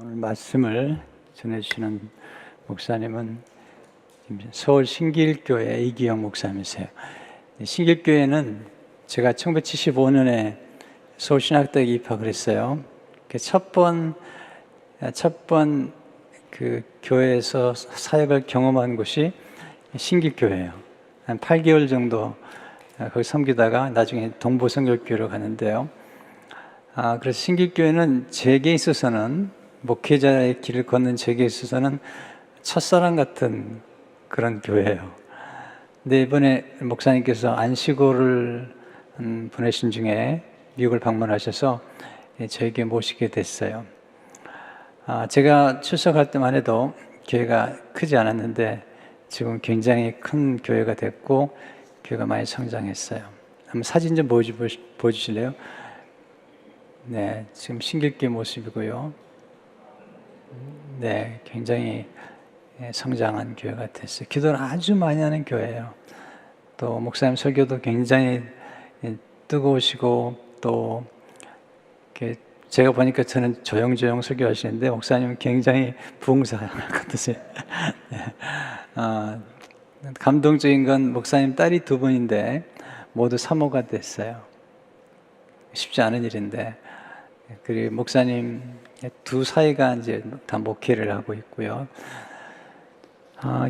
오늘 말씀을 전해주시는 목사님은 서울 신길교회 이기영 목사님이세요. 신길교회는 제가 1975년에 서울신학대학에 입학을 했어요. 첫번 그 교회에서 사역을 경험한 곳이 신길교회예요. 한 8개월 정도 거기 섬기다가 나중에 동부선교교회로 가는데요. 그래서 신길교회는 제게 있어서는, 목회자의 길을 걷는 제게 있어서는 첫사랑 같은 그런 교회예요. 근데 이번에 목사님께서 안식오를 보내신 중에 미국을 방문하셔서 저에게 모시게 됐어요. 제가 출석할 때만 해도 교회가 크지 않았는데 지금 굉장히 큰 교회가 됐고 교회가 많이 성장했어요. 한번 사진 좀 보여주실래요? 네, 지금 신길교회 모습이고요. 네, 굉장히 성장한 교회가 됐어요. 기도를 아주 많이 하는 교회예요. 또 목사님 설교도 굉장히 뜨거우시고, 또 제가 보니까 저는 조용조용 설교하시는데 목사님은 굉장히 부흥사 같으세요. 감동적인 건 목사님 딸이 2분인데 모두 사모가 됐어요. 쉽지 않은 일인데, 그리고 목사님 두 사이가 이제 다 목회를 하고 있고요.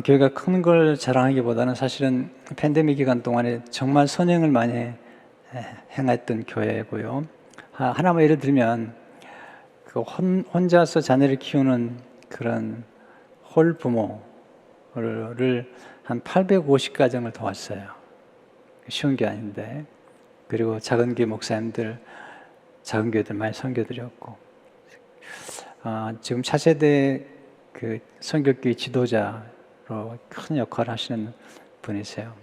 교회가 큰 걸 자랑하기보다는 사실은 팬데믹 기간 동안에 정말 선행을 많이 행했던 교회고요. 하나만 예를 들면 혼자서 자녀를 키우는 그런 홀부모를 한 850가정을 도왔어요. 쉬운 게 아닌데. 그리고 작은 교회 목사님들, 작은 교회들 많이 선교드렸고, 지금 차세대 그 선교교회 지도자로 큰 역할을 하시는 분이세요.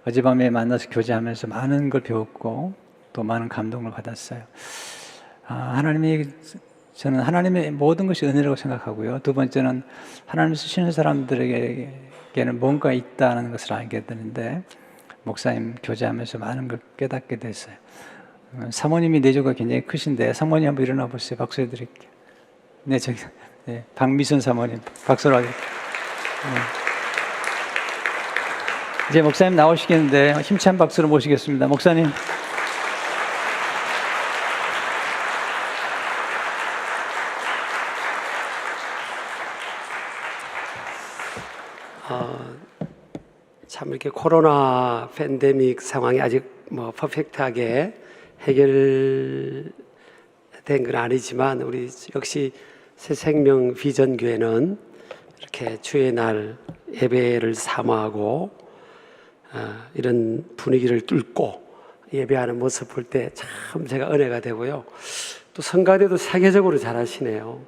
어젯밤에 만나서 교제하면서 많은 걸 배웠고 또 많은 감동을 받았어요. 저는 하나님의 모든 것이 은혜라고 생각하고요. 두 번째는 하나님 쓰시는 사람들에게는 뭔가 있다는 것을 알게 되는데, 목사님 교제하면서 많은 걸 깨닫게 됐어요. 사모님이 내조가 굉장히 크신데 사모님 한번 일어나 보세요. 박수 해드릴게요. 네, 네, 박미선 사모님 박수로 하겠습니다. 네. 이제 목사님 나오시겠는데 힘찬 박수로 모시겠습니다. 목사님. 참 이렇게 코로나 팬데믹 상황이 아직 퍼펙트하게 해결된 건 아니지만, 우리 역시 새생명 비전교회는 이렇게 주의 날 예배를 사모하고 이런 분위기를 뚫고 예배하는 모습 볼 때 참 제가 은혜가 되고요. 또 성가대도 세계적으로 잘하시네요.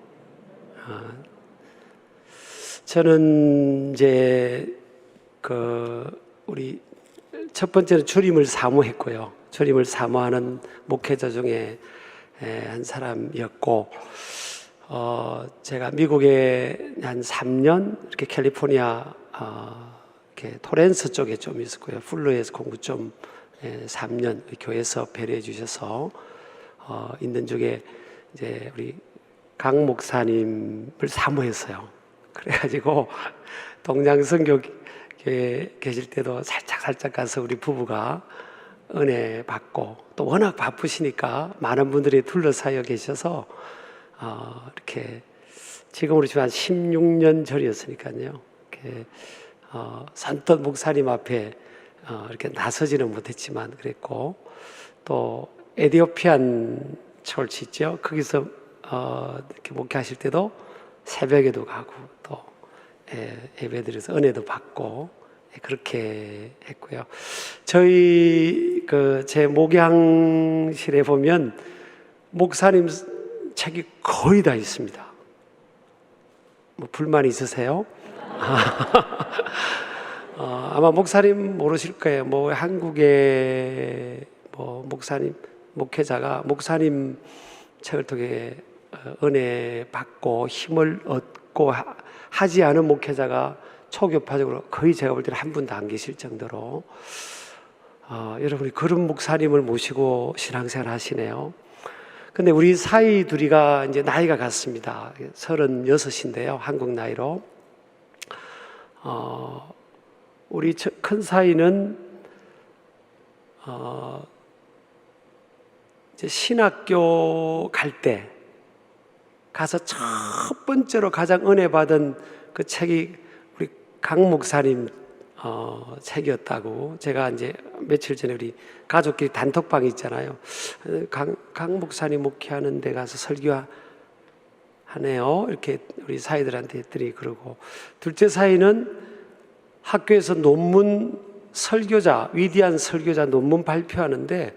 저는 이제 우리 첫 번째는 주님을 사모했고요. 주님을 사모하는 목회자 중에 한 사람이었고, 제가 미국에 한 3년 이렇게 캘리포니아 이렇게 토렌스 쪽에 좀 있었고요. 플로에서 공부 좀 3년 교회에서 배려해 주셔서 있는 중에 이제 우리 강 목사님을 사모했어요. 그래가지고 동양선교교회 계실 때도 살짝 가서 우리 부부가 은혜 받고, 또 워낙 바쁘시니까 많은 분들이 둘러싸여 계셔서 이렇게 지금으로 치면 한 16년 전이었으니까요. 이렇게 산뜻 목사님 앞에 이렇게 나서지는 못했지만 그랬고, 또 에디오피안 철치 있죠. 거기서 이렇게 목회하실 때도 새벽에도 가고 또 예배드려서 은혜도 받고 그렇게 했고요. 저희 제 목양실에 보면 목사님 책이 거의 다 있습니다. 뭐 불만 있으세요? 아마 목사님 모르실 거예요. 한국의 목사님 목회자가 목사님 책을 통해 은혜 받고 힘을 얻고 하지 않은 목회자가 초교파적으로 거의 제가 볼 때는 한 분도 안 계실 정도로 여러분이 그런 목사님을 모시고 신앙생활 하시네요. 근데 우리 사이 둘이가 이제 나이가 같습니다. 36인데요. 한국 나이로. 우리 큰 사이는 이제 신학교 갈 때 가서 첫 번째로 가장 은혜 받은 그 책이 우리 강 목사님 책이었다고. 제가 이제 며칠 전에 우리 가족끼리 단톡방이 있잖아요. 강 목사님 목회하는 데 가서 설교하네요. 이렇게 우리 사이들한테 했더니 그러고, 둘째 사이는 학교에서 논문 설교자, 위대한 설교자 논문 발표하는데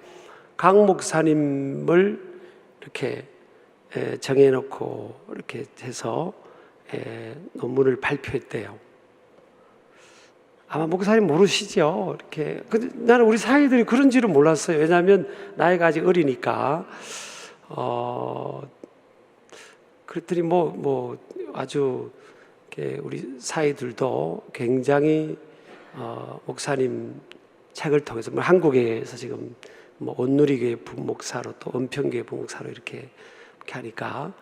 강 목사님을 이렇게 정해놓고 이렇게 해서 논문을 발표했대요. 아마 목사님 모르시죠? 이렇게. 근데 나는 우리 사이들이 그런지를 몰랐어요. 왜냐하면 나이가 아직 어리니까. 그랬더니 뭐 아주 이렇게 우리 사이들도 굉장히 목사님 책을 통해서 뭐 한국에서 지금 뭐 온누리교회 부목사로 또 은평교회 부목사로 이렇게 하니까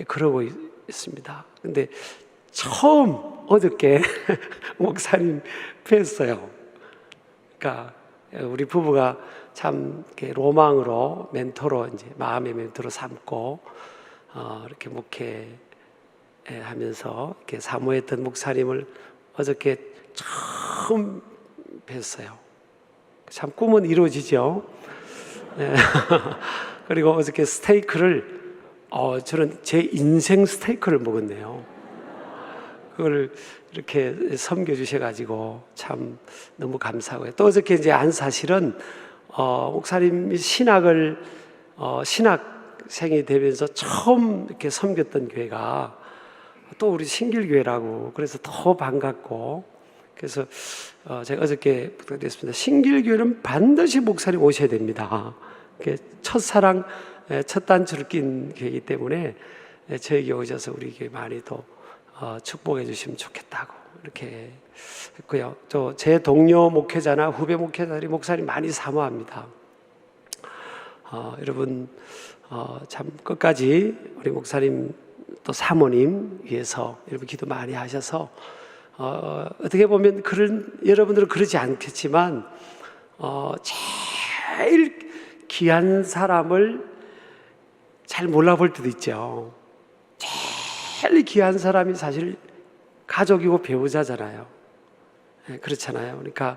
그러고 있습니다. 근데 처음 어저께 목사님 뵀어요. 그러니까 우리 부부가 참 이렇게 로망으로 멘토로 이제 마음의 멘토로 삼고 이렇게 목회하면서 이렇게 사모했던 목사님을 어저께 처음 뵀어요. 참 꿈은 이루어지죠. 그리고 어저께 스테이크를 저는 제 인생 스테이크를 먹었네요. 그걸 이렇게 섬겨주셔가지고 참 너무 감사하고요. 또 어저께 이제 한 사실은 목사님이 신학생이 되면서 처음 이렇게 섬겼던 교회가 또 우리 신길교회라고, 그래서 더 반갑고, 그래서 제가 어저께 부탁드렸습니다. 신길교회는 반드시 목사님 오셔야 됩니다. 첫사랑, 첫 단추를 낀 교회이기 때문에 저에게 오셔서 우리 교회 많이 더 축복해 주시면 좋겠다고 이렇게 했고요. 또 제 동료 목회자나 후배 목회자들이 목사님 많이 사모합니다. 여러분 참 끝까지 우리 목사님 또 사모님 위해서 여러분 기도 많이 하셔서 어떻게 보면 여러분들은 그러지 않겠지만 제일 귀한 사람을 잘 몰라볼 때도 있죠. 제일 귀한 사람이 사실 가족이고 배우자잖아요. 그렇잖아요. 그러니까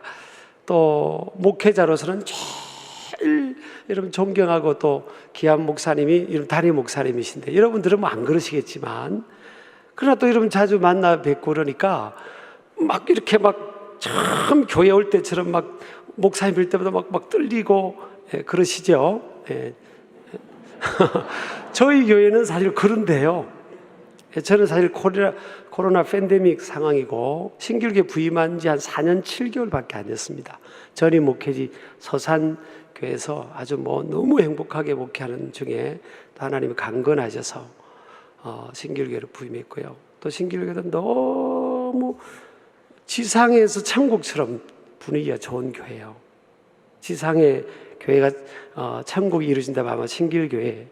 또 목회자로서는 제일 여러분 존경하고 또 귀한 목사님이 담임 목사님이신데, 여러분들은 뭐 안 그러시겠지만 그러나 또 여러분 자주 만나 뵙고 그러니까 막 이렇게 막 참 교회 올 때처럼 막 목사님 뵐 때마다 막 떨리고 그러시죠. 저희 교회는 사실 그런데요. 저는 사실 코로나 팬데믹 상황이고 신길교회 부임한 지 한 4년 7개월밖에 안 됐습니다. 전임 목회지 서산교회에서 아주 너무 행복하게 목회하는 중에 또 하나님이 강건하셔서 신길교회로 부임했고요. 또 신길교회도 너무 지상에서 천국처럼 분위기가 좋은 교회예요. 지상의 교회가 천국이 이루어진다면 아마 신길교회,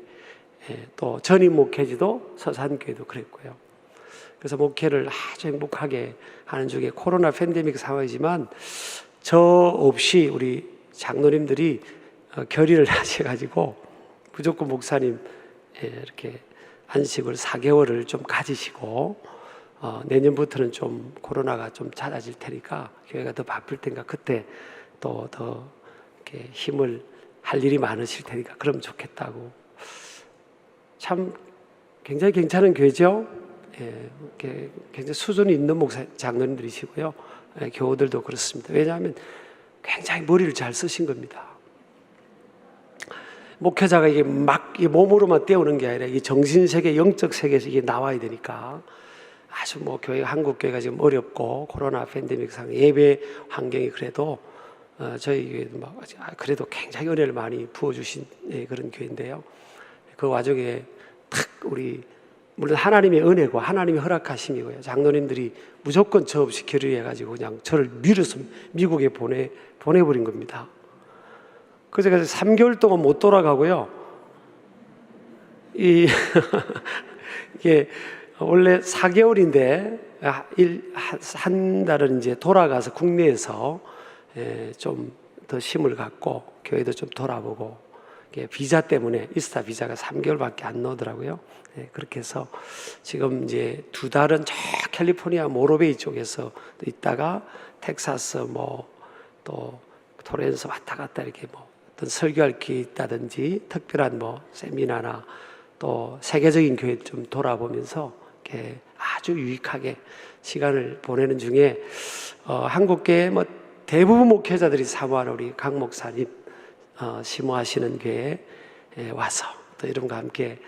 또 전임 목회지도 서산교회도 그랬고요. 그래서 목회를 아주 행복하게 하는 중에 코로나 팬데믹 상황이지만 저 없이 우리 장로님들이 결의를 하셔가지고 무조건 목사님 이렇게 안식을 4개월을 좀 가지시고 내년부터는 좀 코로나가 좀 잦아질 테니까 교회가 더 바쁠 테니까 그때 또 더 이렇게 힘을 할 일이 많으실 테니까 그러면 좋겠다고. 참 굉장히 괜찮은 교회죠. 굉장히 수준이 있는 장로님들이시고요. 교우들도 그렇습니다. 왜냐하면 굉장히 머리를 잘 쓰신 겁니다. 목회자가 이게 막 몸으로만 때우는 게 아니라 이 정신세계, 영적 세계에서 이게 나와야 되니까 아주 한국 교회가 지금 어렵고 코로나 팬데믹상 예배 환경이 그래도 저희 교회도 그래도 굉장히 은혜를 많이 부어주신 그런 교회인데요. 그 와중에 탁 물론 하나님의 은혜고 하나님의 허락하심이고요. 장로님들이 무조건 저 없이 결의해가지고 그냥 저를 밀어서 미국에 보내버린 겁니다. 그래서 3개월 동안 못 돌아가고요. 이게 원래 4개월인데 한 달은 이제 돌아가서 국내에서 좀 더 쉼을 갖고 교회도 좀 돌아보고, 비자 때문에 이스타 비자가 3개월밖에 안 나오더라고요. 그렇게 해서 지금 이제 2달은 저 캘리포니아 모로베이 쪽에서 있다가 텍사스 또 토렌스 왔다 갔다 이렇게 어떤 설교할 기회 있다든지 특별한 세미나나 또 세계적인 교회 좀 돌아보면서 이렇게 아주 유익하게 시간을 보내는 중에 한국계 대부분 목회자들이 사모하는 우리 강 목사님 심호하시는 교회에 와서 또 여러분과 함께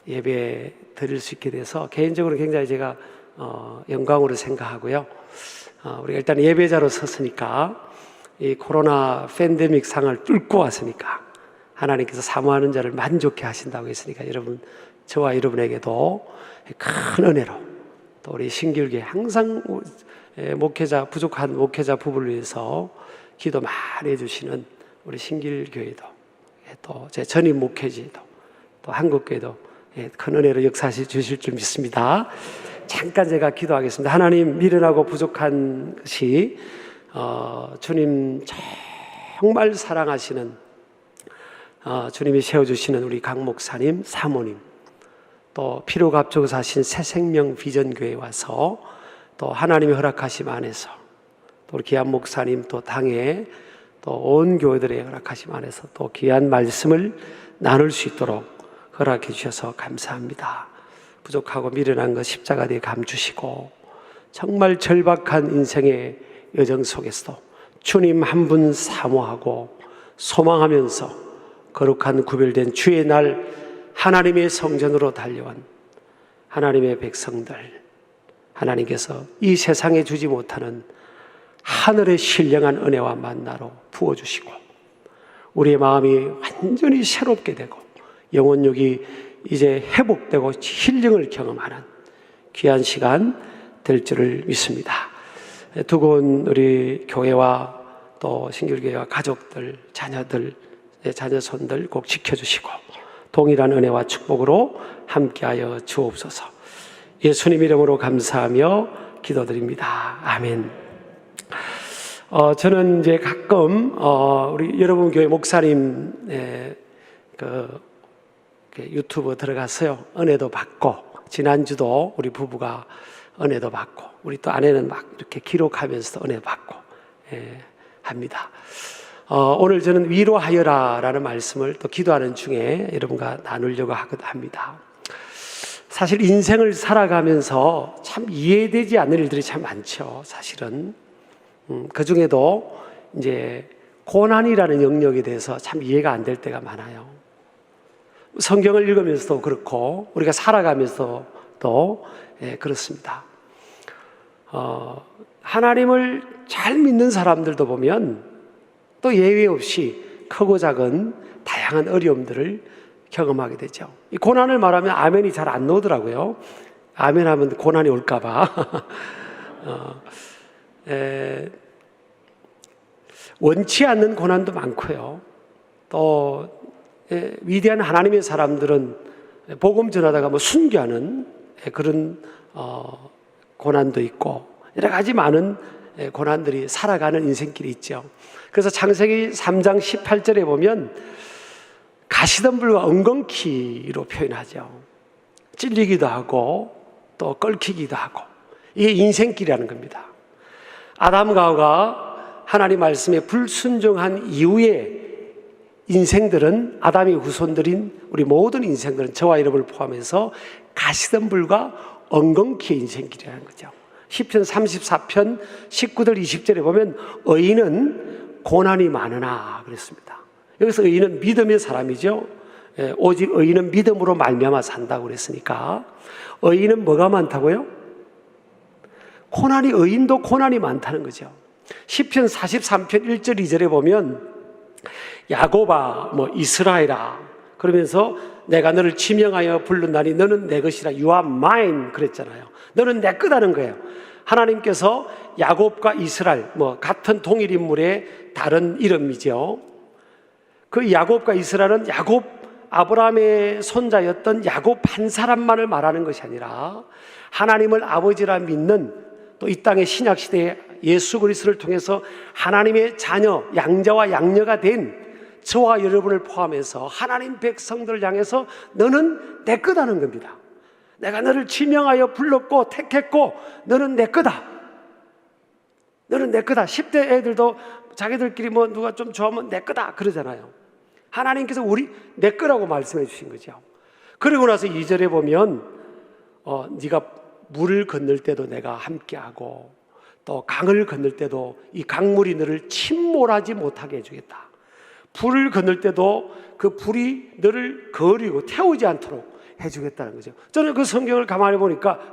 예배 드릴 수 있게 돼서 개인적으로 굉장히 제가 영광으로 생각하고요. 우리가 일단 예배자로 섰으니까, 이 코로나 팬데믹 상을 뚫고 왔으니까, 하나님께서 사모하는 자를 만족해 하신다고 했으니까, 저와 여러분에게도 큰 은혜로, 또 우리 신길교회 항상 부족한 목회자 부부를 위해서 기도 많이 해주시는 우리 신길교회도, 또 제 전임 목회지도, 또 한국교회도 큰 은혜로 역사하시 주실 줄 믿습니다. 잠깐 제가 기도하겠습니다. 하나님, 미련하고 부족한 것이 주님 정말 사랑하시는 주님이 세워주시는 우리 강 목사님, 사모님, 또 필요가 앞쪽에서 하신 새생명 비전교회에 와서 또 하나님이 허락하심 안에서, 또 우리 귀한 목사님, 또 당에 또 온 교회들의 허락하심 안에서 또 귀한 말씀을 나눌 수 있도록 허락해 주셔서 감사합니다. 부족하고 미련한 것 십자가 뒤에 감주시고, 정말 절박한 인생의 여정 속에서도 주님 한 분 사모하고 소망하면서 거룩한 구별된 주의 날 하나님의 성전으로 달려온 하나님의 백성들, 하나님께서 이 세상에 주지 못하는 하늘의 신령한 은혜와 만나로 부어주시고, 우리의 마음이 완전히 새롭게 되고 영혼력이 이제 회복되고 힐링을 경험하는 귀한 시간 될 줄을 믿습니다. 두고온 우리 교회와 또 신길교회와 가족들, 자녀들, 자녀손들 꼭 지켜주시고 동일한 은혜와 축복으로 함께하여 주옵소서. 예수님 이름으로 감사하며 기도드립니다. 아멘. 저는 이제 가끔 우리 여러분 교회 목사님 유튜브 들어가서요, 은혜도 받고, 지난주도 우리 부부가 은혜도 받고, 우리 또 아내는 막 이렇게 기록하면서 은혜 받고 합니다. 오늘 저는 위로하여라 라는 말씀을 또 기도하는 중에 여러분과 나누려고 합니다. 사실 인생을 살아가면서 참 이해되지 않는 일들이 참 많죠. 사실은 그 중에도 이제 고난이라는 영역에 대해서 참 이해가 안 될 때가 많아요. 성경을 읽으면서도 그렇고 우리가 살아가면서도 그렇습니다. 하나님을 잘 믿는 사람들도 보면 또 예외 없이 크고 작은 다양한 어려움들을 경험하게 되죠. 이 고난을 말하면 아멘이 잘 안 나오더라고요. 아멘 하면 고난이 올까봐. 원치 않는 고난도 많고요. 또 위대한 하나님의 사람들은 복음 전하다가 순교하는 그런 고난도 있고, 여러 가지 많은 고난들이 살아가는 인생길이 있죠. 그래서 창세기 3장 18절에 보면 가시덤불과 엉겅퀴로 표현하죠. 찔리기도 하고 또 끓기기도 하고, 이게 인생길이라는 겁니다. 아담과 하와가 하나님 말씀에 불순종한 이후에 인생들은, 아담의 후손들인 우리 모든 인생들은 저와 여러분을 포함해서 가시덤불과 엉겅퀴의 인생길이라는 거죠. 시편 34편 19절 20절에 보면 의인은 고난이 많으나 그랬습니다. 여기서 의인은 믿음의 사람이죠. 오직 의인은 믿음으로 말미암아 산다고 그랬으니까, 의인은 뭐가 많다고요? 고난이, 의인도 고난이 많다는 거죠. 시편 43편 1절 2절에 보면 야곱아 이스라엘아 그러면서 내가 너를 지명하여 부른다니 너는 내 것이라, You are mine 그랬잖아요. 너는 내 거다는 거예요. 하나님께서 야곱과 이스라엘, 같은 동일 인물의 다른 이름이죠. 그 야곱과 이스라엘은 야곱 아브라함의 손자였던 야곱 한 사람만을 말하는 것이 아니라 하나님을 아버지라 믿는, 또 이 땅의 신약 시대에 예수 그리스도를 통해서 하나님의 자녀, 양자와 양녀가 된 저와 여러분을 포함해서 하나님 백성들을 향해서 너는 내 거다는 겁니다. 내가 너를 지명하여 불렀고 택했고 너는 내 거다. 너는 내 거다. 10대 애들도 자기들끼리 뭐 누가 좀 좋아하면 내 거다 그러잖아요. 하나님께서 우리 내 거라고 말씀해 주신 거죠. 그리고 나서 2절에 보면 네가 물을 건널 때도 내가 함께하고 또 강을 건널 때도 이 강물이 너를 침몰하지 못하게 해주겠다. 불을 건널 때도 그 불이 너를 거리고 태우지 않도록 해주겠다는 거죠. 저는 그 성경을 가만히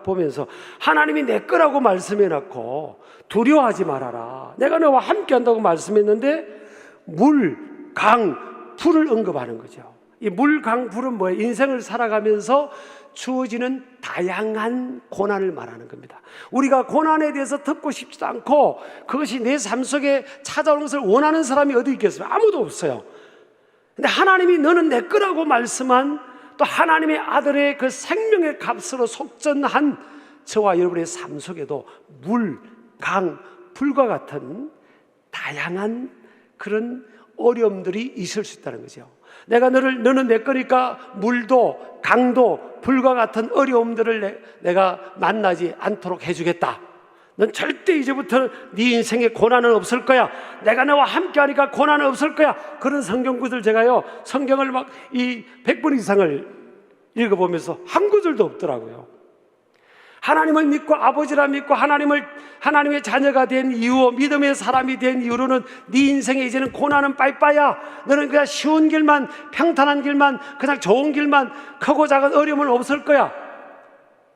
보면서 하나님이 내 거라고 말씀해놨고 두려워하지 말아라, 내가 너와 함께 한다고 말씀했는데 물, 강, 불을 언급하는 거죠. 이 물, 강, 불은 뭐예요? 인생을 살아가면서 주어지는 다양한 고난을 말하는 겁니다. 우리가 고난에 대해서 듣고 싶지도 않고 그것이 내 삶 속에 찾아오는 것을 원하는 사람이 어디 있겠어요? 아무도 없어요. 근데 하나님이 너는 내 거라고 말씀한, 또 하나님의 아들의 그 생명의 값으로 속전한 저와 여러분의 삶 속에도 물, 강, 불과 같은 다양한 그런 어려움들이 있을 수 있다는 거죠. 너는 내 거니까 물도 강도 불과 같은 어려움들을 내가 만나지 않도록 해주겠다. 넌 절대 이제부터 네 인생에 고난은 없을 거야. 내가 너와 함께 하니까 고난은 없을 거야. 그런 성경 구절 제가요, 성경을 막 이 100번 이상을 읽어보면서 한 구절도 없더라고요. 하나님을 믿고 아버지라 믿고 하나님의 자녀가 된 이유, 믿음의 사람이 된 이후로는 네 인생에 이제는 고난은 빠이빠이야. 너는 그냥 쉬운 길만, 평탄한 길만, 그냥 좋은 길만, 크고 작은 어려움은 없을 거야.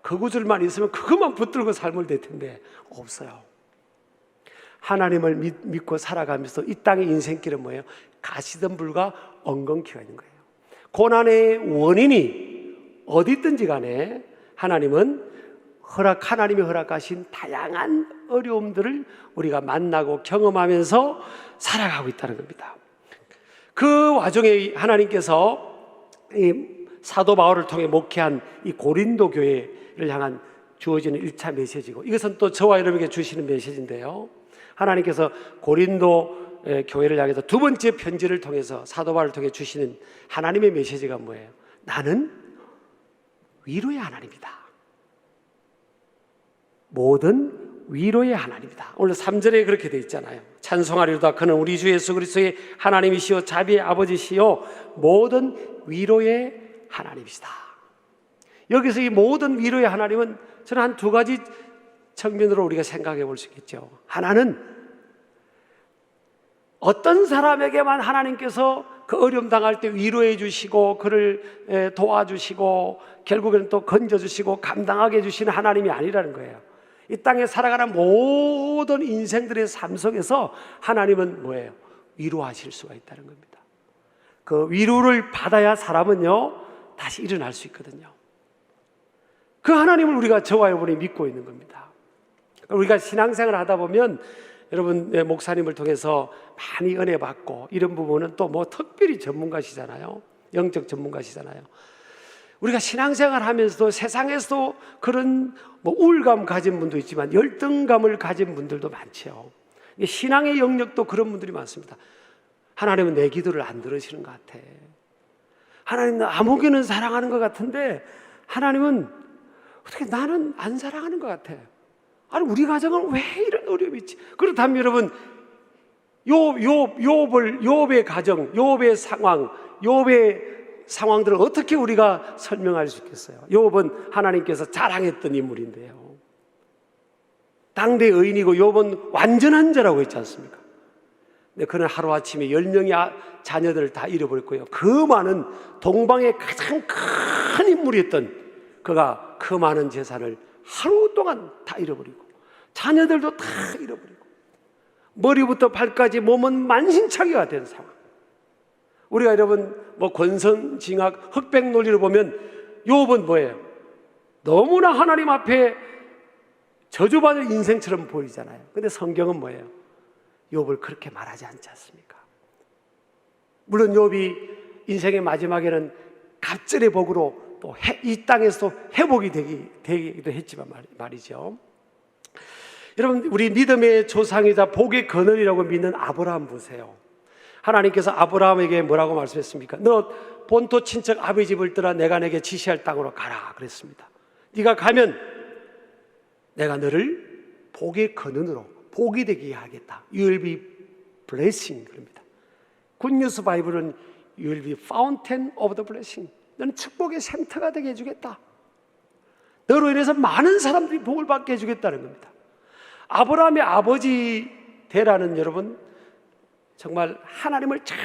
그 구절만 있으면 그것만 붙들고 살면 될 텐데 없어요. 하나님을 믿고 살아가면서 이 땅의 인생길은 뭐예요? 가시던 불과 엉겅퀴가 있는 거예요. 고난의 원인이 어디 있든지 간에 하나님이 허락하신 다양한 어려움들을 우리가 만나고 경험하면서 살아가고 있다는 겁니다. 그 와중에 하나님께서 이 사도 바울을 통해 목회한 이 고린도 교회를 향한 주어지는 1차 메시지고, 이것은 또 저와 여러분에게 주시는 메시지인데요, 하나님께서 고린도 교회를 향해서 두 번째 편지를 통해서 사도 바울을 통해 주시는 하나님의 메시지가 뭐예요? 나는 위로의 하나님이다. 모든 위로의 하나님이다. 오늘 3절에 그렇게 되어 있잖아요. 찬송하리로다. 그는 우리 주 예수 그리스도의 하나님이시요 자비의 아버지시요 모든 위로의 하나님이시다. 여기서 이 모든 위로의 하나님은 저는 한 두 가지 측면으로 우리가 생각해 볼 수 있겠죠. 하나는 어떤 사람에게만 하나님께서 그 어려움 당할 때 위로해 주시고 그를 도와주시고 결국에는 또 건져주시고 감당하게 해주시는 하나님이 아니라는 거예요. 이 땅에 살아가는 모든 인생들의 삶 속에서 하나님은 뭐예요? 위로하실 수가 있다는 겁니다. 그 위로를 받아야 사람은요 다시 일어날 수 있거든요. 그 하나님을 우리가 저와 여러분이 믿고 있는 겁니다. 우리가 신앙생활을 하다 보면 여러분 목사님을 통해서 많이 은혜 받고 이런 부분은 또 뭐 특별히 전문가시잖아요. 영적 전문가시잖아요. 우리가 신앙생활 하면서도 세상에서도 그런 뭐 우울감 가진 분도 있지만 열등감을 가진 분들도 많죠. 신앙의 영역도 그런 분들이 많습니다. 하나님은 내 기도를 안 들으시는 것 같아. 하나님은 아무개는 사랑하는 것 같은데 하나님은 어떻게 나는 안 사랑하는 것 같아. 아니 우리 가정은 왜 이런 어려움이 있지? 그렇다면 여러분 욥의 가정, 욥의 상황, 욥의 상황들을 어떻게 우리가 설명할 수 있겠어요? 욥은 하나님께서 자랑했던 인물인데요, 당대 의인이고 욥은 완전한 자라고 했지 않습니까? 근데 그는 하루아침에 10명의 자녀들을 다 잃어버렸고요, 그 많은 동방의 가장 큰 인물이었던 그가 그 많은 재산을 하루 동안 다 잃어버리고 자녀들도 다 잃어버리고 머리부터 발까지 몸은 만신창이가 된 상황. 우리가 여러분 뭐 권선징악 흑백 논리를 보면 욥은 뭐예요? 너무나 하나님 앞에 저주받을 인생처럼 보이잖아요. 근데 성경은 뭐예요? 욥을 그렇게 말하지 않지 않습니까? 물론 욥이 인생의 마지막에는 갑절의 복으로 또 이 땅에서 회복이 되기도 했지만 말이죠. 여러분, 우리 믿음의 조상이자 복의 근원이라고 믿는 아브라함 보세요. 하나님께서 아브라함에게 뭐라고 말씀했습니까? 너 본토 친척 아버지 집을 떠나 내가 내게 지시할 땅으로 가라 그랬습니다. 네가 가면 내가 너를 복의 근원으로 복이 되게 하겠다. You will be blessing 그럽니다. 굿뉴스 바이블은 You will be fountain of the blessing. 너는 축복의 샘터가 되게 해주겠다. 너로 인해서 많은 사람들이 복을 받게 해주겠다는 겁니다. 아브라함의 아버지 데라는 여러분 정말 하나님을 잘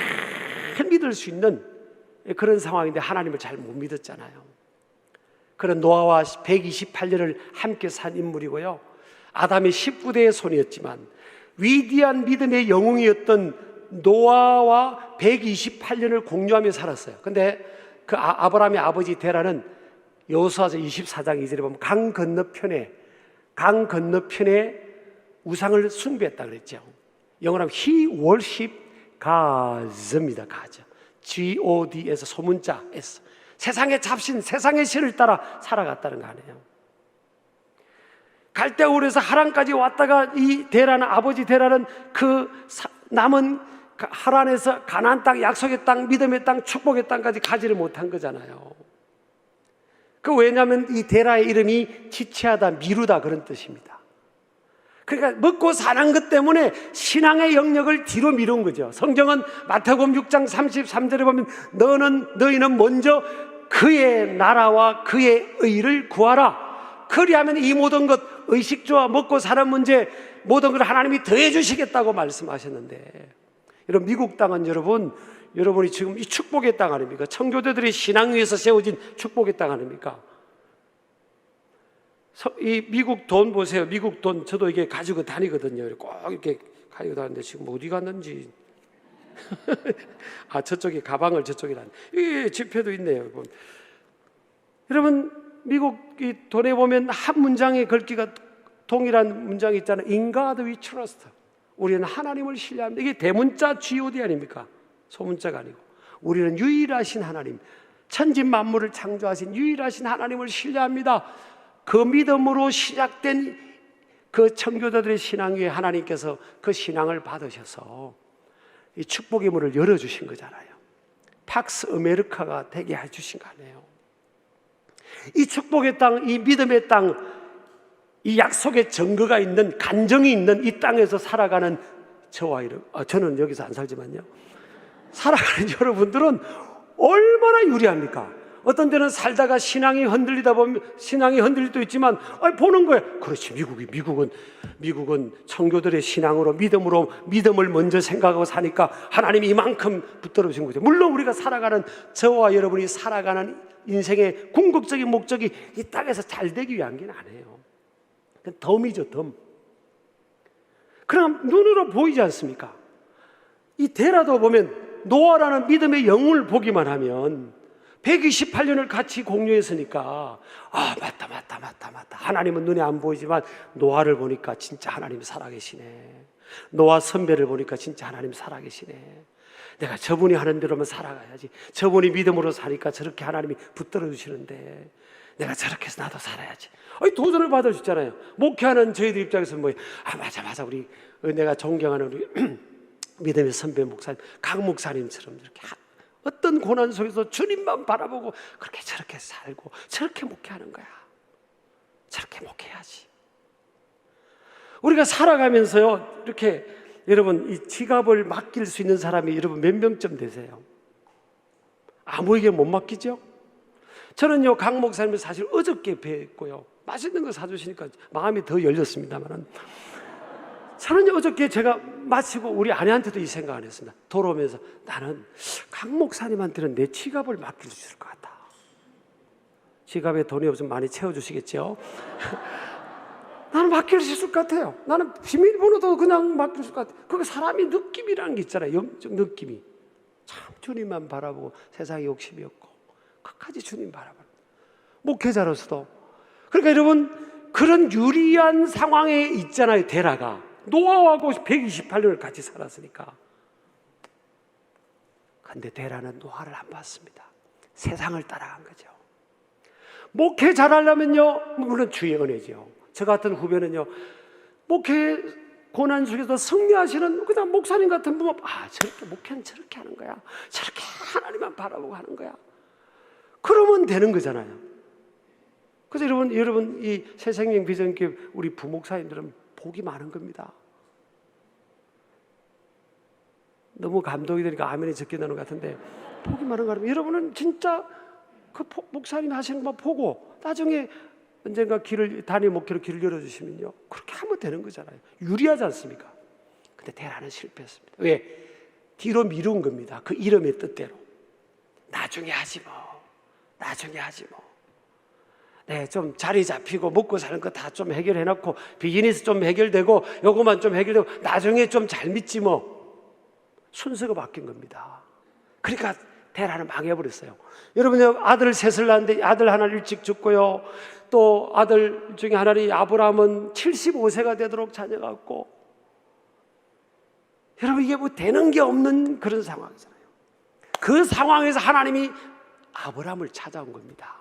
믿을 수 있는 그런 상황인데 하나님을 잘 못 믿었잖아요. 그런 노아와 128년을 함께 산 인물이고요. 아담의 19대의 손이었지만 위대한 믿음의 영웅이었던 노아와 128년을 공유하며 살았어요. 근데 그 아브라함의 아버지 데라는 여호수아서 24장 2절에 보면 강 건너편에 우상을 숭배했다 그랬죠. 영어로 하면 He worship God입니다. God에서 소문자 S. 세상의 잡신, 세상의 신을 따라 살아갔다는 거 아니에요. 갈대아울에서 하란까지 왔다가 이 데라는 아버지 데라는 그 남은 하란에서 가나안 땅, 약속의 땅, 믿음의 땅, 축복의 땅까지 가지를 못한 거잖아요. 그 왜냐하면 이 데라의 이름이 지체하다, 미루다 그런 뜻입니다. 그러니까 먹고 사는 것 때문에 신앙의 영역을 뒤로 미룬 거죠. 성경은 마태복음 6장 33절에 보면 너희는 먼저 그의 나라와 그의 의를 구하라. 그리하면 이 모든 것, 의식주와 먹고 사는 문제 모든 걸 하나님이 더해 주시겠다고 말씀하셨는데, 여러분 미국 땅은 여러분이 지금 이 축복의 땅 아닙니까? 청교도들이 신앙 위에서 세워진 축복의 땅 아닙니까? 이 미국 돈 보세요. 미국 돈 저도 이게 가지고 다니거든요. 꼭 이렇게 가지고 다니는데 지금 어디 갔는지. 저쪽에 가방을 저쪽에 이 지폐도 있네요, 여러분. 여러분 미국 이 돈에 보면 한 문장에 걸기가 동일한 문장이 있잖아요. In God we trust. 우리는 하나님을 신뢰합니다. 이게 대문자 G-O-D 아닙니까? 소문자가 아니고. 우리는 유일하신 하나님, 천지 만물을 창조하신 유일하신 하나님을 신뢰합니다. 그 믿음으로 시작된 그 청교도들의 신앙 위에 하나님께서 그 신앙을 받으셔서 이 축복의 문을 열어주신 거잖아요. 팍스 아메리카가 되게 해주신 거 아니에요. 이 축복의 땅, 이 믿음의 땅, 이 약속의 증거가 있는, 간정이 있는 이 땅에서 살아가는 저는 여기서 안 살지만요, 살아가는 여러분들은 얼마나 유리합니까? 어떤 때는 살다가 신앙이 흔들리다 보면 신앙이 흔들릴 때도 있지만 보는 거예요. 그렇지, 미국은 청교들의 신앙으로 믿음을 먼저 생각하고 사니까 하나님이 이만큼 붙들어 주신 거죠. 물론 우리가 살아가는, 저와 여러분이 살아가는 인생의 궁극적인 목적이 이 땅에서 잘 되기 위한 게 아니에요. 덤이죠, 덤. 그럼 눈으로 보이지 않습니까? 이 데라도 보면 노아라는 믿음의 영웅을 보기만 하면 128년을 같이 공유했으니까 맞다. 하나님은 눈에 안 보이지만 노아를 보니까 진짜 하나님 살아계시네. 노아 선배를 보니까 진짜 하나님 살아계시네. 내가 저분이 하는 대로만 살아가야지. 저분이 믿음으로 사니까 저렇게 하나님이 붙들어 주시는데 내가 저렇게 해서 나도 살아야지. 도전을 받아주잖아요. 목회하는 저희들 입장에서는 맞아. 우리 내가 존경하는 우리 믿음의 선배 목사님, 강 목사님처럼 이렇게 어떤 고난 속에서 주님만 바라보고 그렇게 저렇게 살고 저렇게 목회하는 거야. 저렇게 목회해야지. 우리가 살아가면서요, 이렇게 여러분 이 지갑을 맡길 수 있는 사람이 여러분 몇 명쯤 되세요? 아무에게 못 맡기죠? 저는요, 강 목사님을 사실 어저께 뵀고요, 맛있는 거 사주시니까 마음이 더 열렸습니다만은, 저는 어저께 제가 마치고 우리 아내한테도 이 생각 안 했습니다. 돌아오면서 나는 강 목사님한테는 내 지갑을 맡길 수 있을 것 같다. 지갑에 돈이 없으면 많이 채워주시겠죠? 나는 맡길 수 있을 것 같아요. 나는 비밀번호도 그냥 맡길 수 있을 것 같아요. 그게 사람이 느낌이라는 게 있잖아요. 영적 느낌이. 참 주님만 바라보고 세상에 욕심이 없고 끝까지 주님 바라보는 목회자로서도. 그러니까 여러분 그런 유리한 상황에 있잖아요. 데라가 노아하고 128년을 같이 살았으니까. 근데 데라는 노아를 안 봤습니다. 세상을 따라간 거죠. 목회 잘하려면요, 물론 주의 은혜죠. 저 같은 후배는요, 목회 고난 속에서 승리하시는 그냥 목사님 같은 분은 저렇게 목회는 저렇게 하는 거야. 저렇게 하나님만 바라보고 하는 거야. 그러면 되는 거잖아요. 그래서 여러분 이 새생명 비전교회 우리 부목사님들은 복이 많은 겁니다. 너무 감동이 되니까 아멘이 적게 나오는 것 같은데 복이 많은 거 같아요. 여러분은 진짜 그 목사님 하시는 거 보고 나중에 언젠가 단임 목회로 길을 열어주시면요, 그렇게 하면 되는 거잖아요. 유리하지 않습니까? 근데 대란은 실패했습니다. 왜? 뒤로 미룬 겁니다. 그 이름의 뜻대로. 나중에 하지 뭐. 나중에 하지 뭐. 네, 좀 자리 잡히고 먹고 사는 거 다 좀 해결해놓고 비즈니스 좀 해결되고 요거만 좀 해결되고 나중에 좀 잘 믿지 뭐. 순서가 바뀐 겁니다. 그러니까 대란은 망해버렸어요. 여러분, 아들 셋을 낳았는데 아들 하나 일찍 죽고요, 또 아들 중에 하나는 아브라함은 75세가 되도록 자녀가 없고, 여러분 이게 뭐 되는 게 없는 그런 상황이잖아요. 그 상황에서 하나님이 아브라함을 찾아온 겁니다.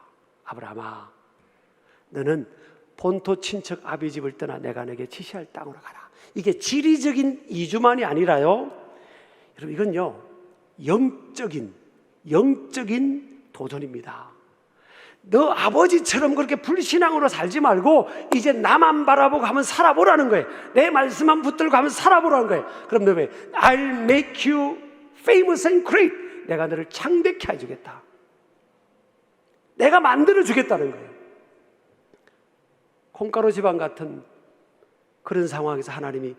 아브라함아, 너는 본토 친척 아비 집을 떠나 내가 내게 지시할 땅으로 가라. 이게 지리적인 이주만이 아니라요, 여러분 이건요 영적인 도전입니다. 너 아버지처럼 그렇게 불신앙으로 살지 말고 이제 나만 바라보고 한번 살아보라는 거예요. 내 말씀만 붙들고 한번 살아보라는 거예요. 그럼 너 왜? I'll make you famous and great. 내가 너를 창대케 해주겠다. 내가 만들어 주겠다는 거예요. 콩가루 지방 같은 그런 상황에서 하나님이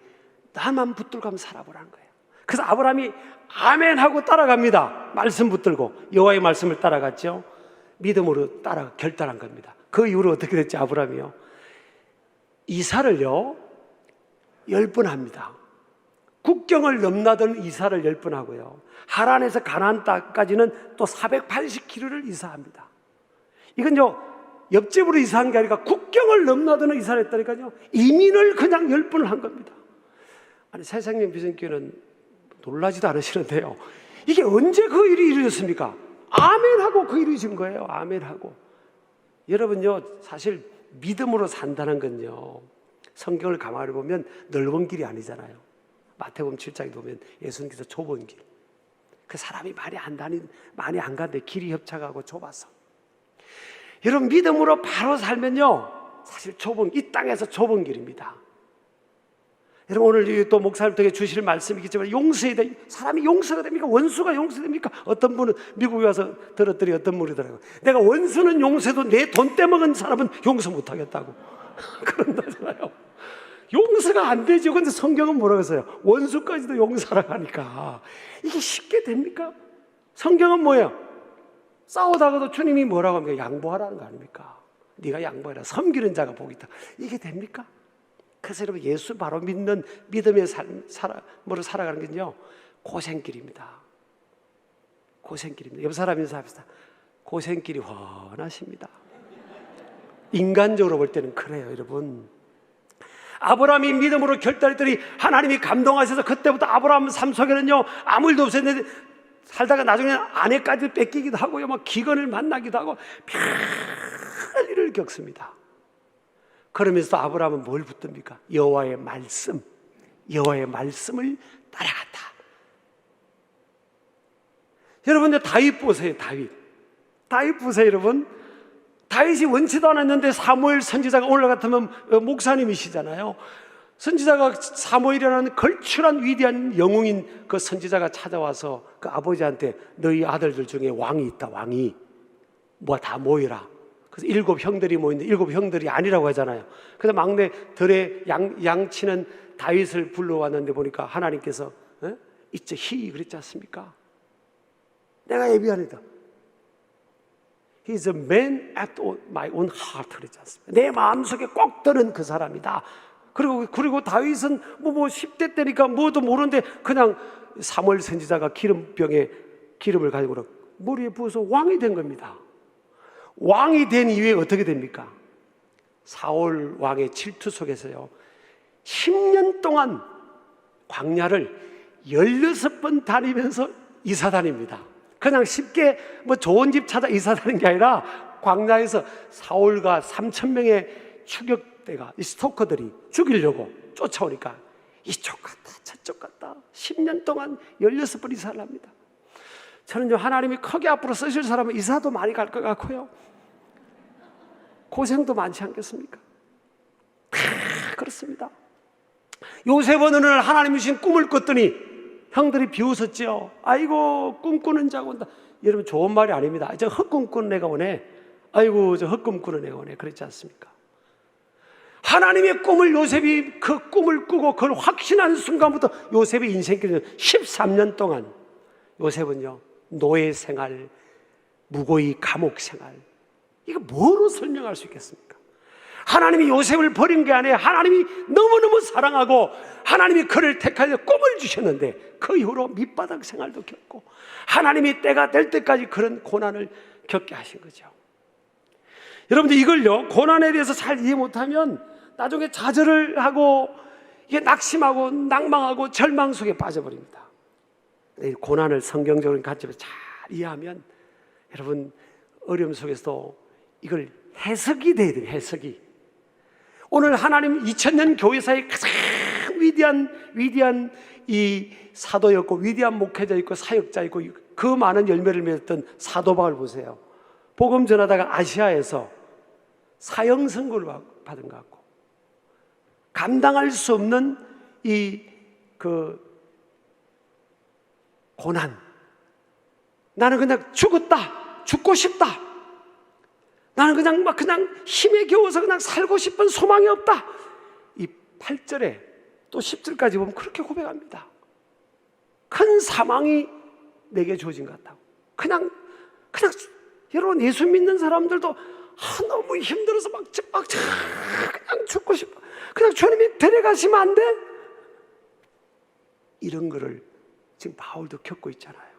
나만 붙들고 한번 살아보라는 거예요. 그래서 아브라함이 아멘 하고 따라갑니다. 말씀 붙들고 여호와의 말씀을 따라갔죠. 믿음으로 따라 결단한 겁니다. 그 이후로 어떻게 됐지? 아브라함이요, 이사를요 10번 합니다. 국경을 넘나드는 이사를 10번 하고요, 하란에서 가나안 땅까지는 또 480km를 이사합니다. 이건요 옆집으로 이사한 게 아니라 국경을 넘나드는 이사를 했다니까요. 이민을 그냥 10번을 한 겁니다. 아니, 새생명 비전교회는 놀라지도 않으시는데요, 이게 언제 그 일이 이루어졌습니까? 아멘하고 그 일이 진 거예요. 아멘하고. 여러분요, 사실 믿음으로 산다는 건요, 성경을 가만히 보면 넓은 길이 아니잖아요. 마태복음 7장에 보면 예수님께서 좁은 길, 그 사람이 많이 안 가는데 길이 협착하고 좁아서, 여러분 믿음으로 바로 살면요 사실 이 땅에서 좁은 길입니다. 여러분 오늘 또 목사님 통해 주실 말씀이겠지만 용서해야 돼. 사람이 용서가 됩니까? 원수가 용서됩니까? 어떤 분은 미국에 와서 들었더니 어떤 분이더라고요. 내가 원수는 용서해도 내 돈 떼먹은 사람은 용서 못하겠다고 그런다잖아요. 용서가 안 되죠. 근데 성경은 뭐라고 했어요? 원수까지도 용서하라고 하니까 이게 쉽게 됩니까? 성경은 뭐예요? 싸우다가도 주님이 뭐라고 합니까? 양보하라는 거 아닙니까? 네가 양보해라. 섬기는 자가 복이 있다. 이게 됩니까? 그래서 여러분 예수 바로 믿는 믿음의 삶으로 살아가는 건요 고생길입니다. 고생길입니다. 옆 사람 인사합시다. 고생길이 훤하십니다. 인간적으로 볼 때는 그래요, 여러분. 아브라함이 믿음으로 결단했더니 하나님이 감동하셔서 그때부터 아브라함 삶 속에는요 아무 일도 없었는데 살다가 나중에 아내까지 뺏기기도 하고요, 막 기근을 만나기도 하고 별일을 겪습니다. 그러면서 아브라함은 뭘 붙듭니까? 여호와의 말씀, 여호와의 말씀을 따라갔다. 여러분, 다윗 보세요. 다윗 보세요, 여러분. 다윗이 원치도 않았는데 사무엘 선지자가 올라갔다면 목사님이시잖아요. 선지자가 사무엘이라는 걸출한 위대한 영웅인 그 선지자가 찾아와서 그 아버지한테 너희 아들들 중에 왕이 있다, 왕이. 뭐 다 모이라. 그래서 7 형들이 모이는데 7 형들이 아니라고 하잖아요. 그래서 막내 들에 양치는 다윗을 불러왔는데 보니까 하나님께서 이제 그랬지 않습니까? 내가 예비하니다. He's a man after my own heart 그랬지 않습니까? 내 마음속에 꼭 드는 그 사람이다. 그리고 다윗은 뭐 10대 때니까 뭐도 모르는데 그냥 사무엘 선지자가 기름병에 기름을 가지고 머리에 부어서 왕이 된 겁니다. 왕이 된 이후에 어떻게 됩니까? 사울 왕의 질투 속에서요 10년 동안 광야를 16번 다니면서 이사 다닙니다. 그냥 쉽게 뭐 좋은 집 찾아 이사 가는 게 아니라 광야에서 사울과 3,000명의 추격대가 이 스토커들이 죽이려고 쫓아오니까 이쪽 갔다 저쪽 갔다 10년 동안 16번 이사를 합니다. 저는요, 하나님이 크게 앞으로 쓰실 사람은 이사도 많이 갈 것 같고요, 고생도 많지 않겠습니까? 그렇습니다. 요셉은 어느 날 하나님이 주신 꿈을 꿨더니 형들이 비웃었지요. 아이고, 꿈꾸는 자가 온다. 여러분, 좋은 말이 아닙니다. 저 헛꿈 꾸는 애가 오네. 아이고, 저 헛꿈 꾸는 애가 오네. 그렇지 않습니까? 하나님의 꿈을 요셉이 그 꿈을 꾸고 그걸 확신하는 순간부터 요셉의 인생길은 13년 동안 요셉은요, 노예 생활, 무고의 감옥 생활, 이거 뭐로 설명할 수 있겠습니까? 하나님이 요셉을 버린 게 아니에요. 하나님이 너무너무 사랑하고 하나님이 그를 택하여 꿈을 주셨는데 그 이후로 밑바닥 생활도 겪고 하나님이 때가 될 때까지 그런 고난을 겪게 하신 거죠. 여러분들, 이걸요, 고난에 대해서 잘 이해 못하면 나중에 좌절을 하고 이게 낙심하고 낭망하고 절망 속에 빠져버립니다. 이 고난을 성경적으로 관점에서 잘 이해하면 여러분, 어려움 속에서도 이걸 해석이 돼야 돼요. 해석이. 오늘 하나님 2000년 교회사의 가장 위대한 이 사도였고 위대한 목회자였고 사역자였고 그 많은 열매를 맺었던 사도 바울 보세요. 복음 전하다가 아시아에서 사형 선고를 받은 것 같고 감당할 수 없는 이 고난, 나는 그냥 죽고 싶다, 나는 그냥 힘에 겨워서 그냥 살고 싶은 소망이 없다. 이 8절에 또 10절까지 보면 그렇게 고백합니다. 큰 사망이 내게 주어진 것 같다고. 그냥 여러분, 예수 믿는 사람들도 너무 힘들어서 막 그냥 죽고 싶어. 그냥 주님이 데려가시면 안 돼? 이런 거를 지금 바울도 겪고 있잖아요.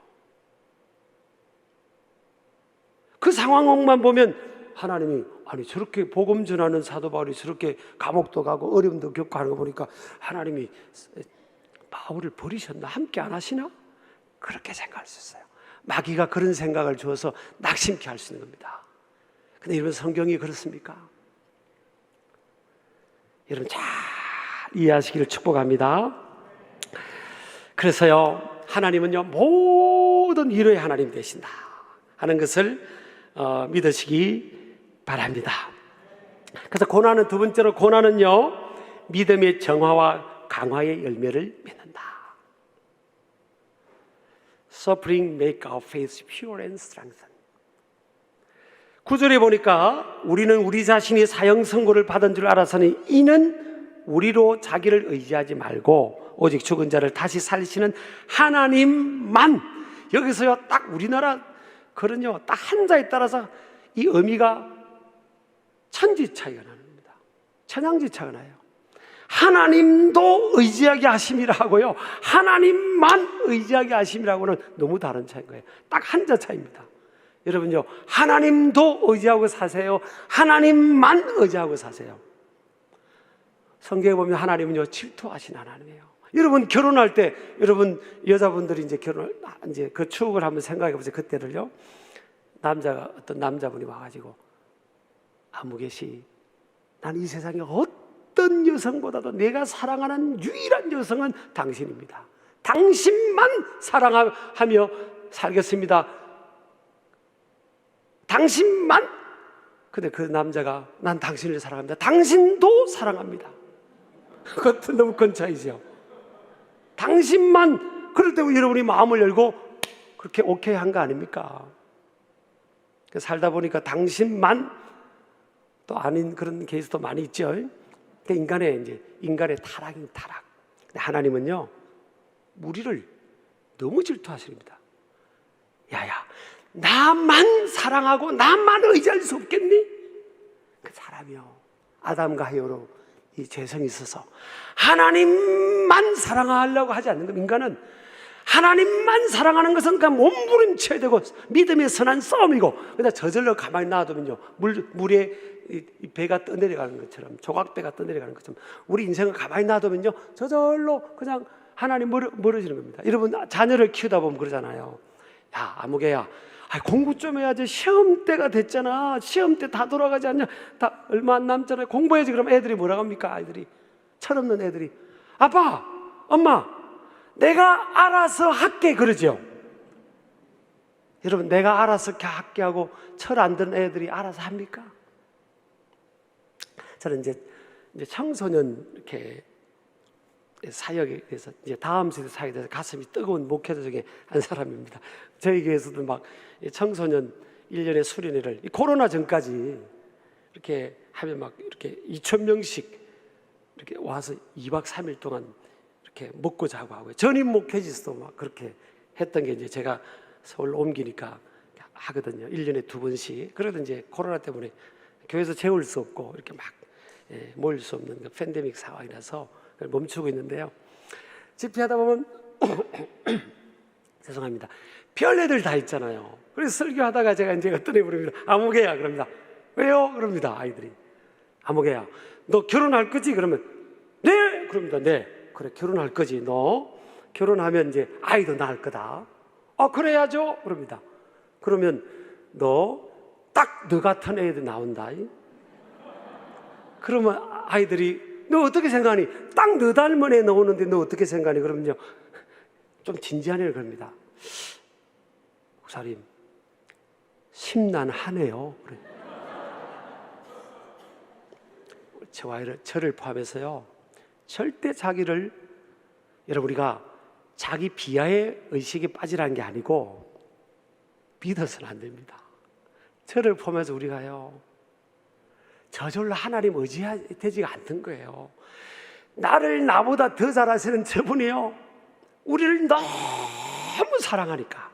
그 상황만 보면 하나님이, 아니 저렇게 복음 전하는 사도 바울이 저렇게 감옥도 가고 어려움도 겪고 하는 거 보니까 하나님이 바울을 버리셨나? 함께 안 하시나? 그렇게 생각할 수 있어요. 마귀가 그런 생각을 주어서 낙심케 할 수 있는 겁니다. 근데 여러분, 성경이 그렇습니까? 여러분, 잘 이해하시기를 축복합니다. 그래서요, 하나님은요, 모든 위로의 하나님 되신다 하는 것을 믿으시기 바랍니다. 그래서 고난은, 두 번째로 고난은요, 믿음의 정화와 강화의 열매를 맺는다. Suffering make our faith pure and strengthen. 9절에 보니까 우리는 우리 자신이 사형 선고를 받은 줄 알아서는 이는 우리로 자기를 의지하지 말고 오직 죽은 자를 다시 살리시는 하나님만. 여기서요, 딱 우리나라 그런요, 딱 한자에 따라서 이 의미가 천지 차이가 나는 겁니다. 천양지 차이가 나요. 하나님도 의지하게 하심이라 하고요, 하나님만 의지하게 하심이라고는 너무 다른 차이인 거예요. 딱 한자 차이입니다. 여러분요, 하나님도 의지하고 사세요, 하나님만 의지하고 사세요. 성경에 보면 하나님은요, 질투하신 하나님이에요. 여러분, 결혼할 때, 여러분 여자분들이 이제 그 추억을 한번 생각해 보세요. 그때를요, 어떤 남자분이 와가지고, 아무개씨, 난 이 세상에 어떤 여성보다도 내가 사랑하는 유일한 여성은 당신입니다. 당신만 사랑하며 살겠습니다. 당신만. 근데 그 남자가, 난 당신을 사랑합니다. 당신도 사랑합니다. 그것도 너무 큰 차이죠. 당신만. 그럴 때 여러분이 마음을 열고 그렇게 오케이 한 거 아닙니까? 살다 보니까 당신만 또 아닌 그런 케이스도 많이 있죠. 인간의 타락인 타락. 하나님은요, 우리를 너무 질투하십니다. 야야, 나만 사랑하고 나만 의지할 수 없겠니? 그 사람이요, 아담과 하와로 이 죄성이 있어서 하나님만 사랑하려고 하지 않는 것. 인간은 하나님만 사랑하는 것은 그냥 몸부림쳐야 되고 믿음의 선한 싸움이고, 그러다 저절로 가만히 놔두면요, 물에 이 배가 떠내려가는 것처럼, 조각배가 떠내려가는 것처럼 우리 인생을 가만히 놔두면요, 저절로 그냥 하나님 멀어지는 겁니다. 여러분, 자녀를 키우다 보면 그러잖아요. 야, 아무개야, 공부 좀 해야지. 시험 때가 됐잖아. 시험 때 다 돌아가지 않냐? 다 얼마 안 남잖아요. 공부해야지. 그럼 애들이 뭐라고 합니까? 아이들이, 철없는 애들이, 아빠, 엄마, 내가 알아서 할게, 그러죠. 여러분, 내가 알아서 할게 하고 철 안 드는 애들이 알아서 합니까? 저는 이제 청소년 이렇게 사역에 대해서 이제 다음 세대 사역에 대해서 가슴이 뜨거운 목회자 중에 한 사람입니다. 저희 교회에서도 막 청소년 1년의 수련회를 코로나 전까지 이렇게 하면 막 이렇게 2,000명씩 이렇게 와서 2박 3일 동안 이렇게 먹고 자고 하고요. 전임 목회지도 막 그렇게 했던 게 이제 제가 서울 옮기니까 하거든요. 1년에 2번씩. 그래도 이제 코로나 때문에 교회에서 재울 수 없고 이렇게 막 모일 수 없는 그 팬데믹 상황이라서 멈추고 있는데요. 집회하다 보면 죄송합니다. 별애들 다 있잖아요. 그래서 설교하다가 제가 이제 어떤 애 부릅니다. 아무개야, 그럽니다. 왜요? 그럽니다. 아이들이. 아무개야, 너 결혼할 거지? 그러면 네, 그럽니다. 네, 그래, 결혼할 거지. 너 결혼하면 이제 아이도 낳을 거다. 그래야죠. 그럽니다. 그러면 너 같은 애들 나온다. 그러면 아이들이, 너 어떻게 생각하니? 딱 너 닮은 애 나오는데 너 어떻게 생각하니? 그러면요, 좀 진지한 애를 그럽니다. 목사님, 심란하네요. 그래. 저를 포함해서요, 절대 자기를, 여러분, 우리가 자기 비하의 의식에 빠지라는 게 아니고 믿어서는 안 됩니다. 저를 포함해서 우리가요, 저절로 하나님 의지되지가 않는 거예요. 나를 나보다 더 잘하시는 저분이요, 우리를 너무 사랑하니까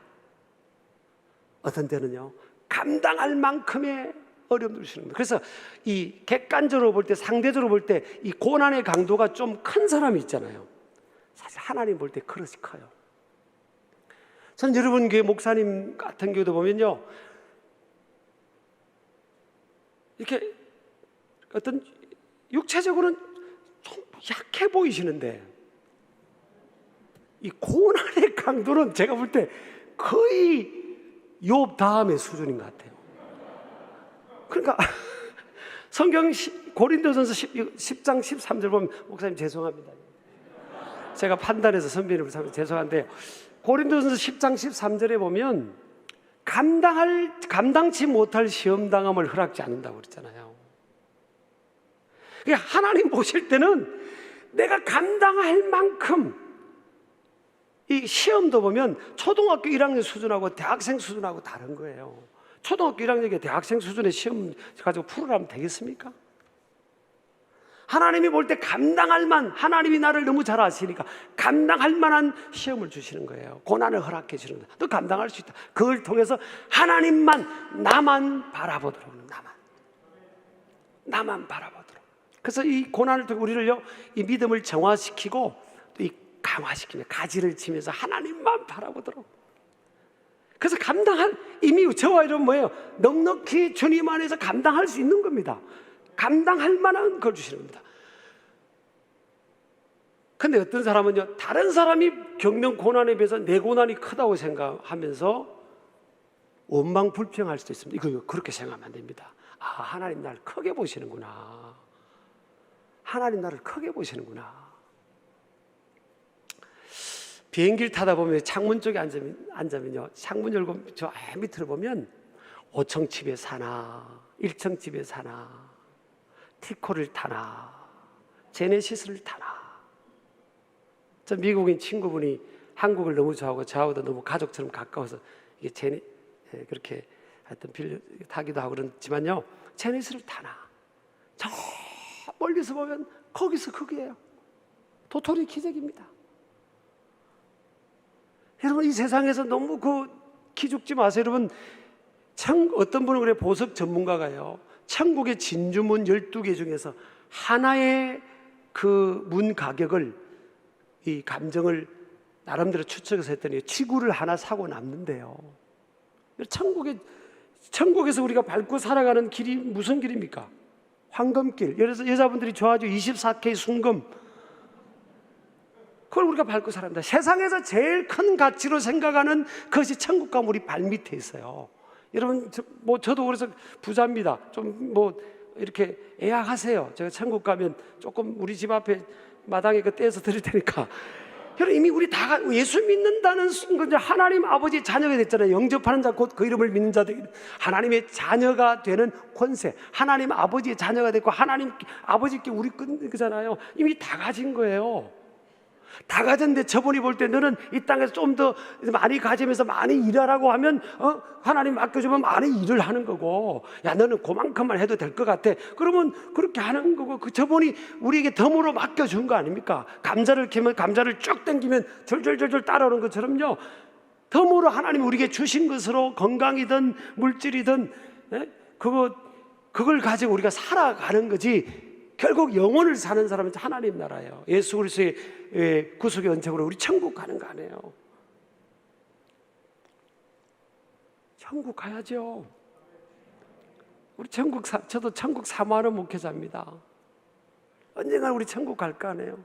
어떤 때는요, 감당할 만큼의 어려움을 주시는 거예요. 그래서 이 객관적으로 볼 때, 상대적으로 볼 때 이 고난의 강도가 좀 큰 사람이 있잖아요. 사실 하나님 볼 때 그릇이 커요. 저는 여러분 교회 목사님 같은 경우도 보면요, 이렇게 어떤 육체적으로는 좀 약해 보이시는데 이 고난의 강도는 제가 볼 때 거의 욥 다음의 수준인 것 같아요. 그러니까 성경 고린도전서 10장 13절 보면, 목사님 죄송합니다, 제가 판단해서 선배님을 삼아서 죄송한데, 고린도전서 10장 13절에 보면 감당치 못할 시험당함을 허락지 않는다고 그랬잖아요. 그러니까 하나님 보실 때는 내가 감당할 만큼, 이 시험도 보면 초등학교 1학년 수준하고 대학생 수준하고 다른 거예요. 초등학교 1학년에 대학생 수준의 시험 가지고 풀으라면 되겠습니까? 하나님이 볼 때 감당할 만, 하나님이 나를 너무 잘 아시니까 감당할 만한 시험을 주시는 거예요. 고난을 허락해 주시는 거예요. 너 감당할 수 있다. 그걸 통해서 하나님만, 나만 바라보도록, 나만 바라보도록. 그래서 이 고난을 통해 우리를요, 이 믿음을 정화시키고 또 이 강화시키며 가지를 치면서 하나님만 바라보도록. 그래서 이미 저와 여러분 뭐예요? 넉넉히 주님 안에서 감당할 수 있는 겁니다. 감당할 만한 걸 주시는 겁니다. 근데 어떤 사람은요, 다른 사람이 겪는 고난에 비해서 내 고난이 크다고 생각하면서 원망 불평할 수도 있습니다. 이거 그렇게 생각하면 안 됩니다. 하나님 나를 크게 보시는구나. 하나님 나를 크게 보시는구나. 비행기를 타다 보면 창문 쪽에 앉으면요, 창문 열고 저 밑으로 보면 5층 집에 사나 1층 집에 사나 티코를 타나 제네시스를 타나. 저 미국인 친구분이 한국을 너무 좋아하고 저하고도 너무 가족처럼 가까워서 이게 그렇게 하여튼 타기도 하고 그렇지만요, 제네시스를 타나. 저 멀리서 보면 거기서 그게예요. 도토리 기적입니다. 여러분, 이 세상에서 너무 기죽지 마세요. 여러분, 어떤 분은 그래, 보석 전문가가요, 천국의 진주문 12개 중에서 하나의 그 문 가격을, 이 감정을 나름대로 추측해서 했더니 지구를 하나 사고 남는데요. 천국에서 우리가 밟고 살아가는 길이 무슨 길입니까? 황금길. 그래서 여자분들이 좋아하죠. 24K 순금. 그걸 우리가 밟고 살아갑니다. 세상에서 제일 큰 가치로 생각하는 그것이 천국과 우리 발밑에 있어요. 여러분, 저도 그래서 부자입니다. 좀 이렇게 예약하세요. 제가 천국 가면 조금 우리 집 앞에 마당에 그 떼서 드릴 테니까. 여러분, 이미 우리 다 예수 믿는다는 순간 하나님 아버지의 자녀가 됐잖아요. 영접하는 자 곧 그 이름을 믿는 자들, 하나님의 자녀가 되는 권세, 하나님 아버지의 자녀가 됐고 하나님 아버지께 우리 그잖아요. 이미 다 가진 거예요. 다 가졌는데 저분이 볼 때 너는 이 땅에서 좀 더 많이 가지면서 많이 일하라고 하면 하나님 맡겨주면 많이 일을 하는 거고, 야 너는 그만큼만 해도 될 것 같아, 그러면 그렇게 하는 거고, 그 저분이 우리에게 덤으로 맡겨준 거 아닙니까? 감자를 캐면 감자를 쭉 당기면 절절절절 따라오는 것처럼요, 덤으로 하나님이 우리에게 주신 것으로 건강이든 물질이든 그걸 가지고 우리가 살아가는 거지. 결국 영혼을 사는 사람은 하나님 나라예요. 예수 그리스도의 구속의 은총으로 우리 천국 가는 거 아니에요. 천국 가야죠. 우리 저도 천국 사모하는 목회자입니다. 언젠가 우리 천국 갈 거 아니에요.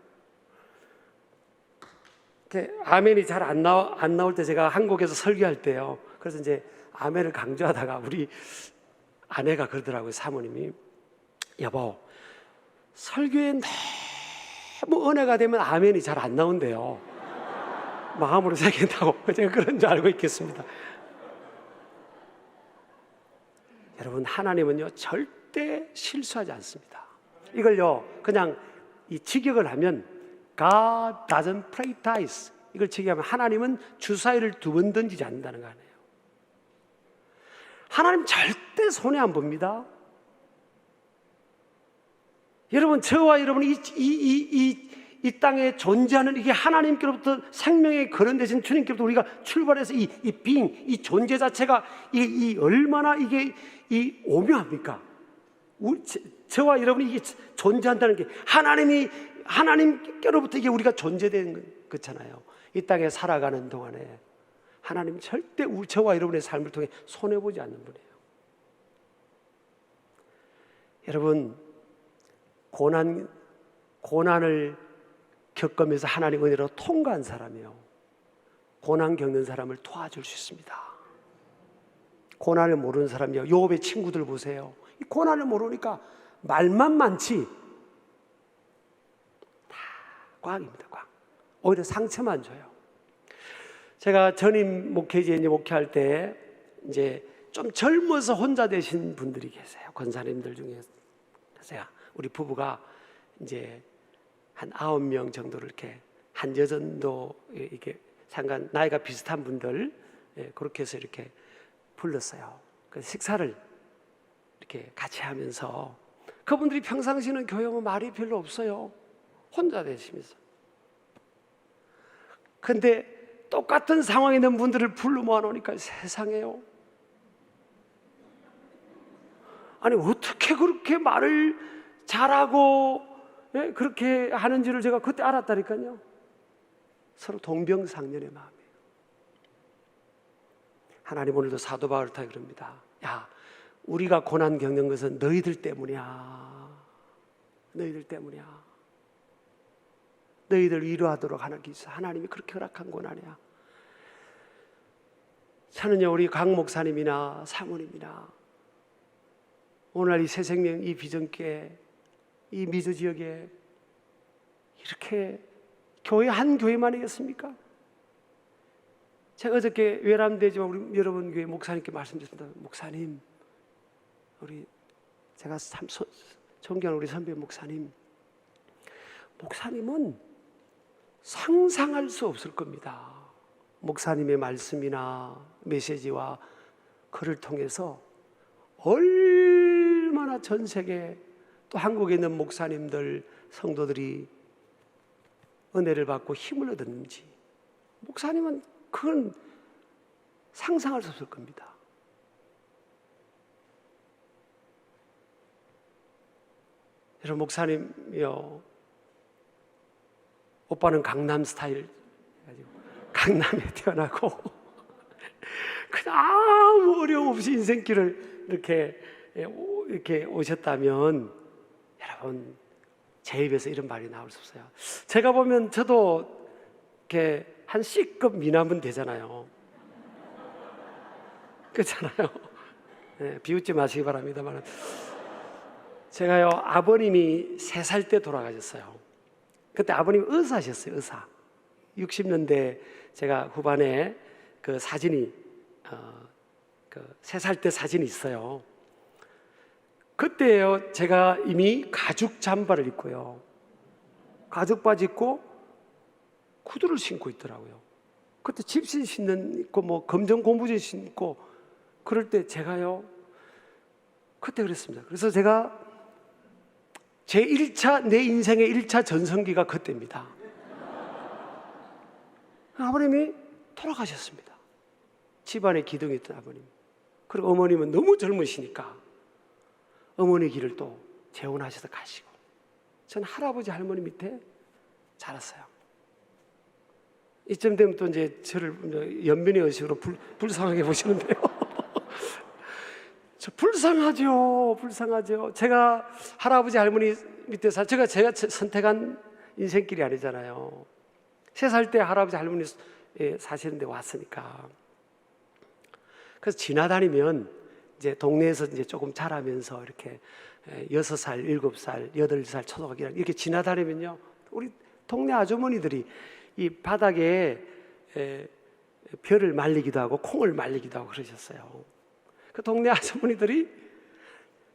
아멘이 잘 안 나올 때 제가 한국에서 설교할 때요, 그래서 이제 아멘을 강조하다가 우리 아내가 그러더라고요. 사모님이, 여보, 설교에 너무 은혜가 되면 아멘이 잘 안 나온대요. 마음으로 새긴다고 제가 그런 줄 알고 있겠습니다. 여러분, 하나님은요 절대 실수하지 않습니다. 이걸요 그냥 이 직역을 하면 God doesn't play dice, 이걸 직역하면 하나님은 주사위를 두 번 던지지 않는다는 거 아니에요. 하나님 절대 손해 안 봅니다. 여러분, 저와 여러분이 이 땅에 존재하는 이게 하나님께로부터 생명의 근원 되신 주님께로부터 우리가 출발해서 이 존재 자체가 이 얼마나 이게 오묘합니까? 저와 여러분이 이게 존재한다는 게 하나님께로부터 이게 우리가 존재되는 거잖아요. 이 땅에 살아가는 동안에 하나님 절대 저와 여러분의 삶을 통해 손해보지 않는 분이에요. 여러분, 고난을 겪으면서 하나님 은혜로 통과한 사람이요, 고난 겪는 사람을 도와줄 수 있습니다. 고난을 모르는 사람이요, 요업의 친구들 보세요. 이 고난을 모르니까 말만 많지 다 과학입니다. 과학. 오히려 상처만 줘요. 제가 전임 목회지에 목회할 때 이제 좀 젊어서 혼자 되신 분들이 계세요. 권사님들 중에 계세요. 우리 부부가 이제 한 9명 정도를 이렇게 한 여전도 이렇게 상관 나이가 비슷한 분들 그렇게 해서 이렇게 불렀어요. 그 식사를 이렇게 같이 하면서 그분들이 평상시는 교회 오면 말이 별로 없어요. 혼자 되시면서. 근데 똑같은 상황에 있는 분들을 불러 모아놓으니까 세상에요, 아니 어떻게 그렇게 말을 잘하고 그렇게 하는지를 제가 그때 알았다니까요. 서로 동병상련의 마음이에요. 하나님 오늘도 사도 바울을 통해 그럽니다. 야, 우리가 고난 겪는 것은 너희들 때문이야. 너희들 때문이야. 너희들 위로하도록 하는 게 있어. 하나님이 그렇게 허락한 고난이야. 저는요, 우리 강 목사님이나 사모님이나 오늘 이 새생명 이 비전교회 이 미주 지역에 이렇게 교회 한 교회만이겠습니까? 제가 어저께 외람되지만 우리 여러분 교회 목사님께 말씀드렸습니다. 목사님, 제가 참 존경하는 우리 선배 목사님, 목사님은 상상할 수 없을 겁니다. 목사님의 말씀이나 메시지와 글을 통해서 얼마나 전 세계 또 한국에 있는 목사님들, 성도들이 은혜를 받고 힘을 얻었는지 목사님은 그건 상상할 수 없을 겁니다. 여러분, 목사님이요, 오빠는 강남 스타일 해가지고 강남에 태어나고 그냥 아무 어려움 없이 인생길을 이렇게 오셨다면 여러분, 제 입에서 이런 말이 나올 수 없어요. 제가 보면 저도 이렇게 한 C급 미남은 되잖아요. 그렇잖아요. 네, 비웃지 마시기 바랍니다만, 제가요, 아버님이 3살 때 돌아가셨어요. 그때 아버님이 의사셨어요. 의사. 60년대 제가 후반에 그 사진이 그 3살 때 사진이 있어요. 그때요, 제가 이미 가죽 잠바를 입고요, 가죽 바지 입고 구두를 신고 있더라고요. 그때 집신 신는 있고 뭐 검정 고무신 신고 그럴 때 제가요, 그때 그랬습니다. 그래서 제가 제 1차, 내 인생의 1차 전성기가 그때입니다. 아버님이 돌아가셨습니다. 집안에 기둥이 있던 아버님. 그리고 어머님은 너무 젊으시니까 어머니 길을 또 재혼하셔서 가시고, 전 할아버지 할머니 밑에 자랐어요. 이쯤 되면 또 이제 저를 연변의 의식으로 불쌍하게 보시는데요. 저 불쌍하죠. 불쌍하죠. 제가 할아버지 할머니 밑에 제가 선택한 인생길이 아니잖아요. 3살 때 할아버지 할머니 사시는데 왔으니까. 그래서 지나다니면 이제 동네에서 이제 조금 자라면서 이렇게 6살, 7살, 8살 초등학교 이렇게 지나다니면요, 우리 동네 아주머니들이 이 바닥에 벼를 말리기도 하고 콩을 말리기도 하고 그러셨어요. 그 동네 아주머니들이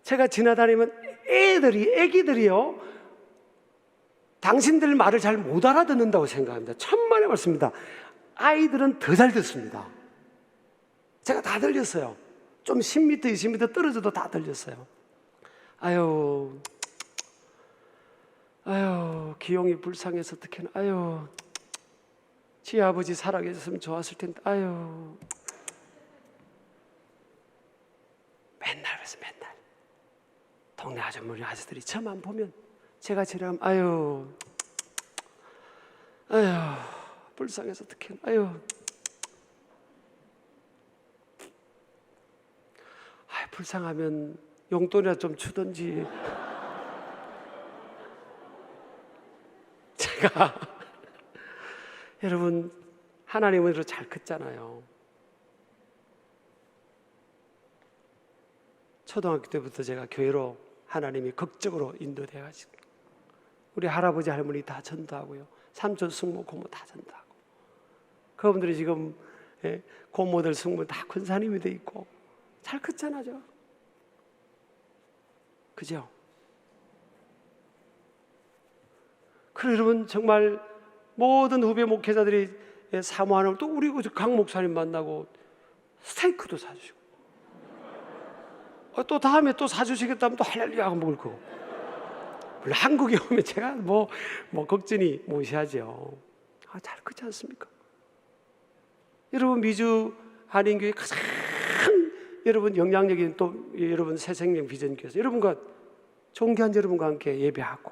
제가 지나다니면 애기들이요, 당신들 말을 잘 못 알아듣는다고 생각합니다. 천만의 말씀입니다. 아이들은 더 잘 듣습니다. 제가 다 들렸어요. 좀 10m, 20m 떨어져도 다 들렸어요. 아유, 기용이 불쌍해서 어떡해나. 아유, 지 아버지 살아계셨으면 좋았을 텐데. 아유, 맨날 그래서 맨날 동네 아주머니 아저씨들이 저만 보면 제가 지나가면 아유, 불쌍해서 어떡해. 아유, 불쌍하면 용돈이나 좀 주든지. 제가 여러분, 하나님으로 잘 컸잖아요. 초등학교 때부터 제가 교회로 하나님이 극적으로 인도돼가지고 우리 할아버지 할머니 다 전도하고요, 삼촌 숙모 고모 다 전도하고, 그분들이 지금 고모들 숙모 다 권사님이 돼 있고 잘 컸잖아요. 그죠? 그래 여러분, 정말 모든 후배 목회자들이 사모하는, 또 우리 강 목사님 만나고 스테이크도 사주시고, 또 다음에 또 사주시겠다면 또 할렐루야 하고 먹을 거고. 물론 한국에 오면 제가 뭐 걱정이 무시하죠. 잘 크지 않습니까? 여러분, 미주 한인교회 가장 여러분 영향력이 또 여러분 새생명 비전교회에서 여러분과 존귀한 여러분과 함께 예배하고,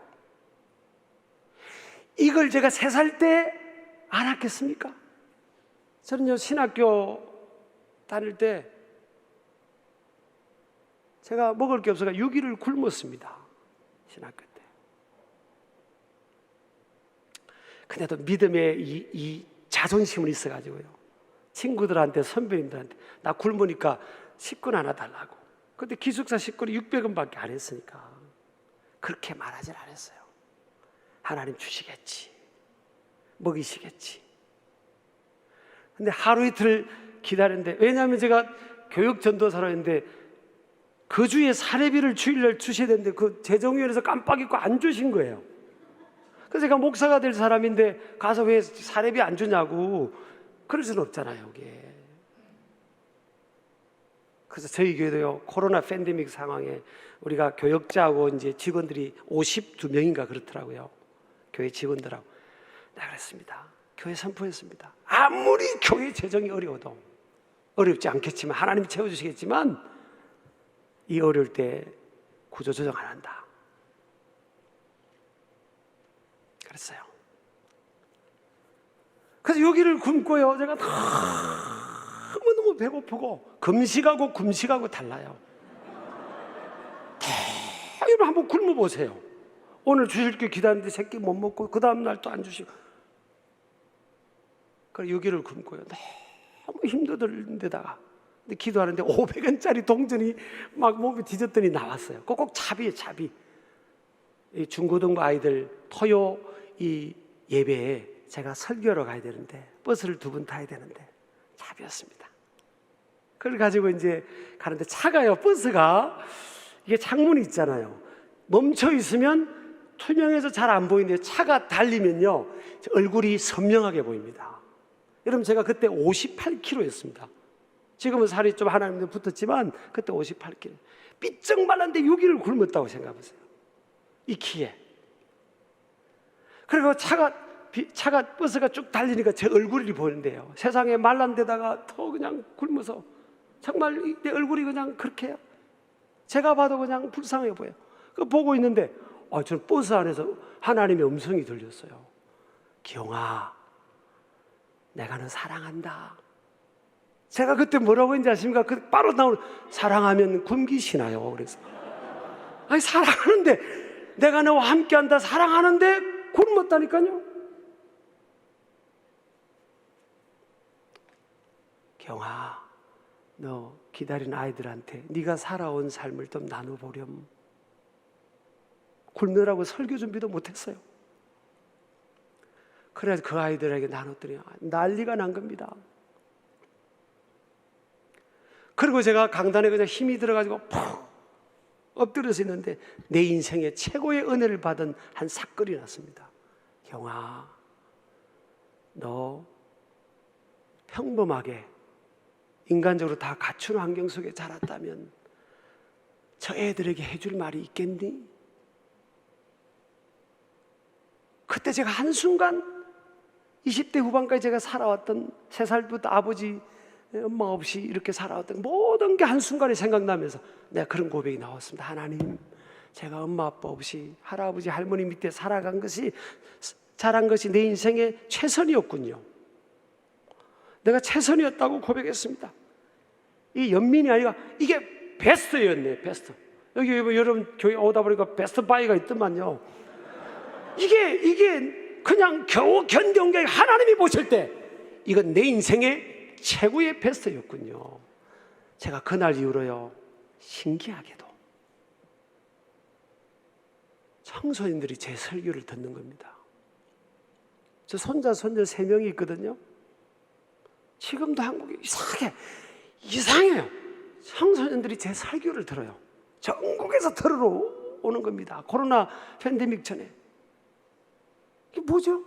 이걸 제가 3살 때 알았겠습니까? 저는요, 신학교 다닐 때 제가 먹을 게 없어서 6일을 굶었습니다. 신학교 때. 근데도 믿음의 이 자존심은 있어가지고요, 친구들한테, 선배님들한테 나 굶으니까 식권 하나 달라고. 근데 기숙사 식권이 600원밖에 안 했으니까 그렇게 말하진 않았어요. 하나님 주시겠지, 먹이시겠지. 근데 하루 이틀 기다렸는데, 왜냐하면 제가 교육 전도사로 했는데 그 주에 사례비를 주일날 주셔야 되는데 그 재정위원회에서 깜빡 잊고 안 주신 거예요. 그래서 제가 목사가 될 사람인데 가서 왜 사례비 안 주냐고 그럴 수는 없잖아요, 이게. 그래서 저희 교회도요, 코로나 팬데믹 상황에 우리가 교역자하고 이제 직원들이 52명인가 그렇더라고요. 교회 직원들하고. 내가 그랬습니다. 교회 선포했습니다. 아무리 교회 재정이 어려워도, 어렵지 않겠지만 하나님이 채워주시겠지만 이 어려울 때 구조조정 안 한다 그랬어요. 그래서 여기를 굶고요, 제가 너무너무 배고프고, 금식하고 굶식하고 달라요. 여러분 한번 굶어보세요. 오늘 주실 게 기다리는데 새끼 못 먹고 그 다음날 또 안 주시고, 그 유기를 굶고요. 너무 힘든 데다가 근데 기도하는데 500원짜리 동전이 막 몸에 뒤졌더니 나왔어요. 꼭 차비예요, 차비. 이 중고등부 아이들 토요 이 예배에 제가 설교하러 가야 되는데 버스를 2번 타야 되는데 차비였습니다. 그걸 가지고 이제 가는데 차가요. 버스가 이게 창문이 있잖아요. 멈춰 있으면 투명해서 잘 안 보이는데 차가 달리면요 얼굴이 선명하게 보입니다. 여러분 제가 그때 58kg였습니다. 지금은 살이 좀 하나님도 붙었지만 그때 58kg. 삐쩍 말랐는데 6일을 굶었다고 생각해보세요. 이 키에. 그리고 차가 버스가 쭉 달리니까 제 얼굴이 보이는데요. 세상에 말란 데다가 더 그냥 굶어서 정말 내 얼굴이 그냥 그렇게 해요. 제가 봐도 그냥 불쌍해 보여요. 그 보고 있는데 저는 버스 안에서 하나님의 음성이 들렸어요. 기용아, 내가 너 사랑한다. 제가 그때 뭐라고 했는지 아십니까? 그 바로 나오는 사랑하면 굶기시나요? 그래서 아니 사랑하는데 내가 너와 함께한다 사랑하는데 굶었다니까요. 경아, 너 기다린 아이들한테 네가 살아온 삶을 좀 나눠보렴. 굶느라고 설교 준비도 못했어요. 그래서 그 아이들에게 나눴더니 난리가 난 겁니다. 그리고 제가 강단에 그냥 힘이 들어가지고 푹 엎드려서 있는데 내 인생의 최고의 은혜를 받은 한 사건이 났습니다. 경아, 너 평범하게 인간적으로 다 갖춘 환경 속에 자랐다면 저 애들에게 해줄 말이 있겠니? 그때 제가 한순간 20대 후반까지 제가 살아왔던 3살부터 아버지 엄마 없이 이렇게 살아왔던 모든 게 한순간에 생각나면서 내가 그런 고백이 나왔습니다. 하나님, 제가 엄마 아빠 없이 할아버지 할머니 밑에 자란 것이 내 인생의 최선이었군요. 내가 최선이었다고 고백했습니다. 이 연민이 아니라 이게 베스트였네. 베스트. 여기 여러분 교회 오다 보니까 베스트 바이가 있더만요. 이게 그냥 겨우 견뎌온 게 하나님이 보실 때 이건 내 인생의 최고의 베스트였군요. 제가 그날 이후로요, 신기하게도 청소년들이 제 설교를 듣는 겁니다. 저 손자 손녀 3명이 있거든요. 지금도 한국에 이상해요. 청소년들이 제 설교를 들어요. 전국에서 들으러 오는 겁니다. 코로나 팬데믹 전에. 이게 뭐죠?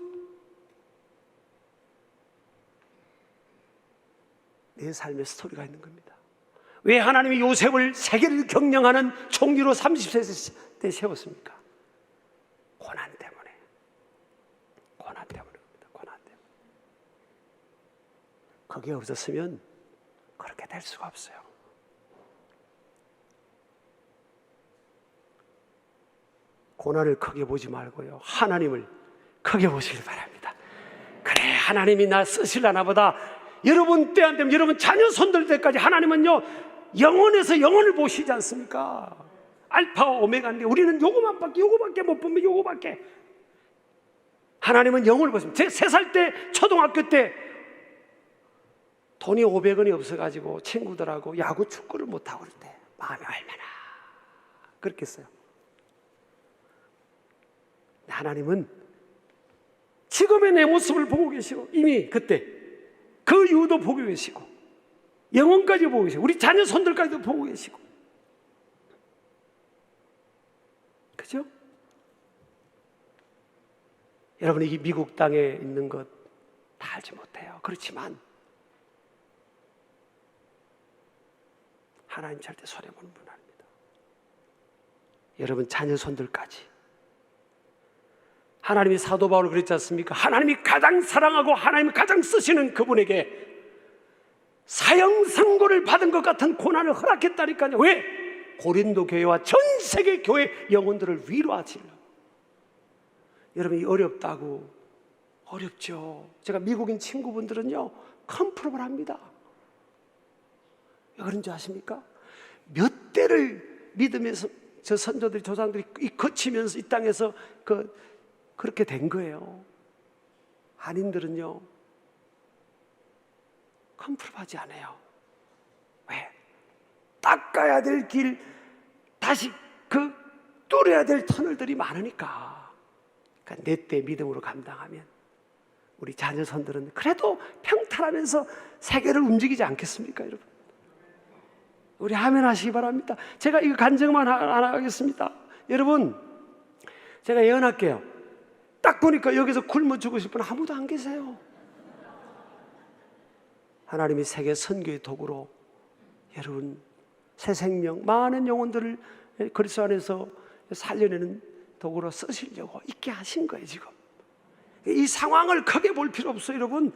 내 삶의 스토리가 있는 겁니다. 왜 하나님이 요셉을 세계를 경영하는 총리로 30세 때 세웠습니까? 고난 때문에. 고난 때문입니다. 고난 때문에. 그게 없었으면 그렇게 될 수가 없어요. 고난을 크게 보지 말고요, 하나님을 크게 보시길 바랍니다. 그래, 하나님이 나 쓰실라나 보다. 여러분 때 안 되면 여러분 자녀 손들 때까지 하나님은요 영원에서 영원을 보시지 않습니까? 알파와 오메가인데 우리는 요거밖에 못 보면 요거밖에. 하나님은 영원을 보십니다. 제 3살 때 초등학교 때 돈이 500원이 없어가지고 친구들하고 야구 축구를 못하고 그럴 때 마음이 얼마나 그렇겠어요. 하나님은 지금의 내 모습을 보고 계시고 이미 그때 그 이후도 보고 계시고 영원까지 보고 계시고 우리 자녀 손들까지도 보고 계시고, 그죠? 여러분, 이 미국 땅에 있는 것 다 알지 못해요. 그렇지만 하나님 절대 손해보는 분 아닙니다. 여러분 자녀 손들까지 하나님이 사도 바울을 그랬지 않습니까? 하나님이 가장 사랑하고 하나님이 가장 쓰시는 그분에게 사형 선고를 받은 것 같은 고난을 허락했다니까요. 왜? 고린도 교회와 전 세계 교회 영혼들을 위로하시려. 여러분이 어렵다고, 어렵죠. 제가 미국인 친구분들은요 컴프로를 합니다. 왜 그런지 아십니까? 몇 대를 믿으면서 저 선조들이 조상들이 거치면서 이 땅에서 그렇게 된 거예요. 한인들은요 컴프로하지 않아요. 왜? 닦아야 될 길, 다시 뚫어야 될 터널들이 많으니까. 그러니까 내 때 믿음으로 감당하면 우리 자녀선들은 그래도 평탄하면서 세계를 움직이지 않겠습니까, 여러분? 우리 아멘 하시기 바랍니다. 제가 이거 간증만 안 하겠습니다. 여러분, 제가 예언할게요. 딱 보니까 여기서 굶어 죽으실 분 아무도 안 계세요. 하나님이 세계 선교의 도구로 여러분 새 생명, 많은 영혼들을 그리스도 안에서 살려내는 도구로 쓰시려고 있게 하신 거예요. 지금 이 상황을 크게 볼 필요 없어요. 여러분,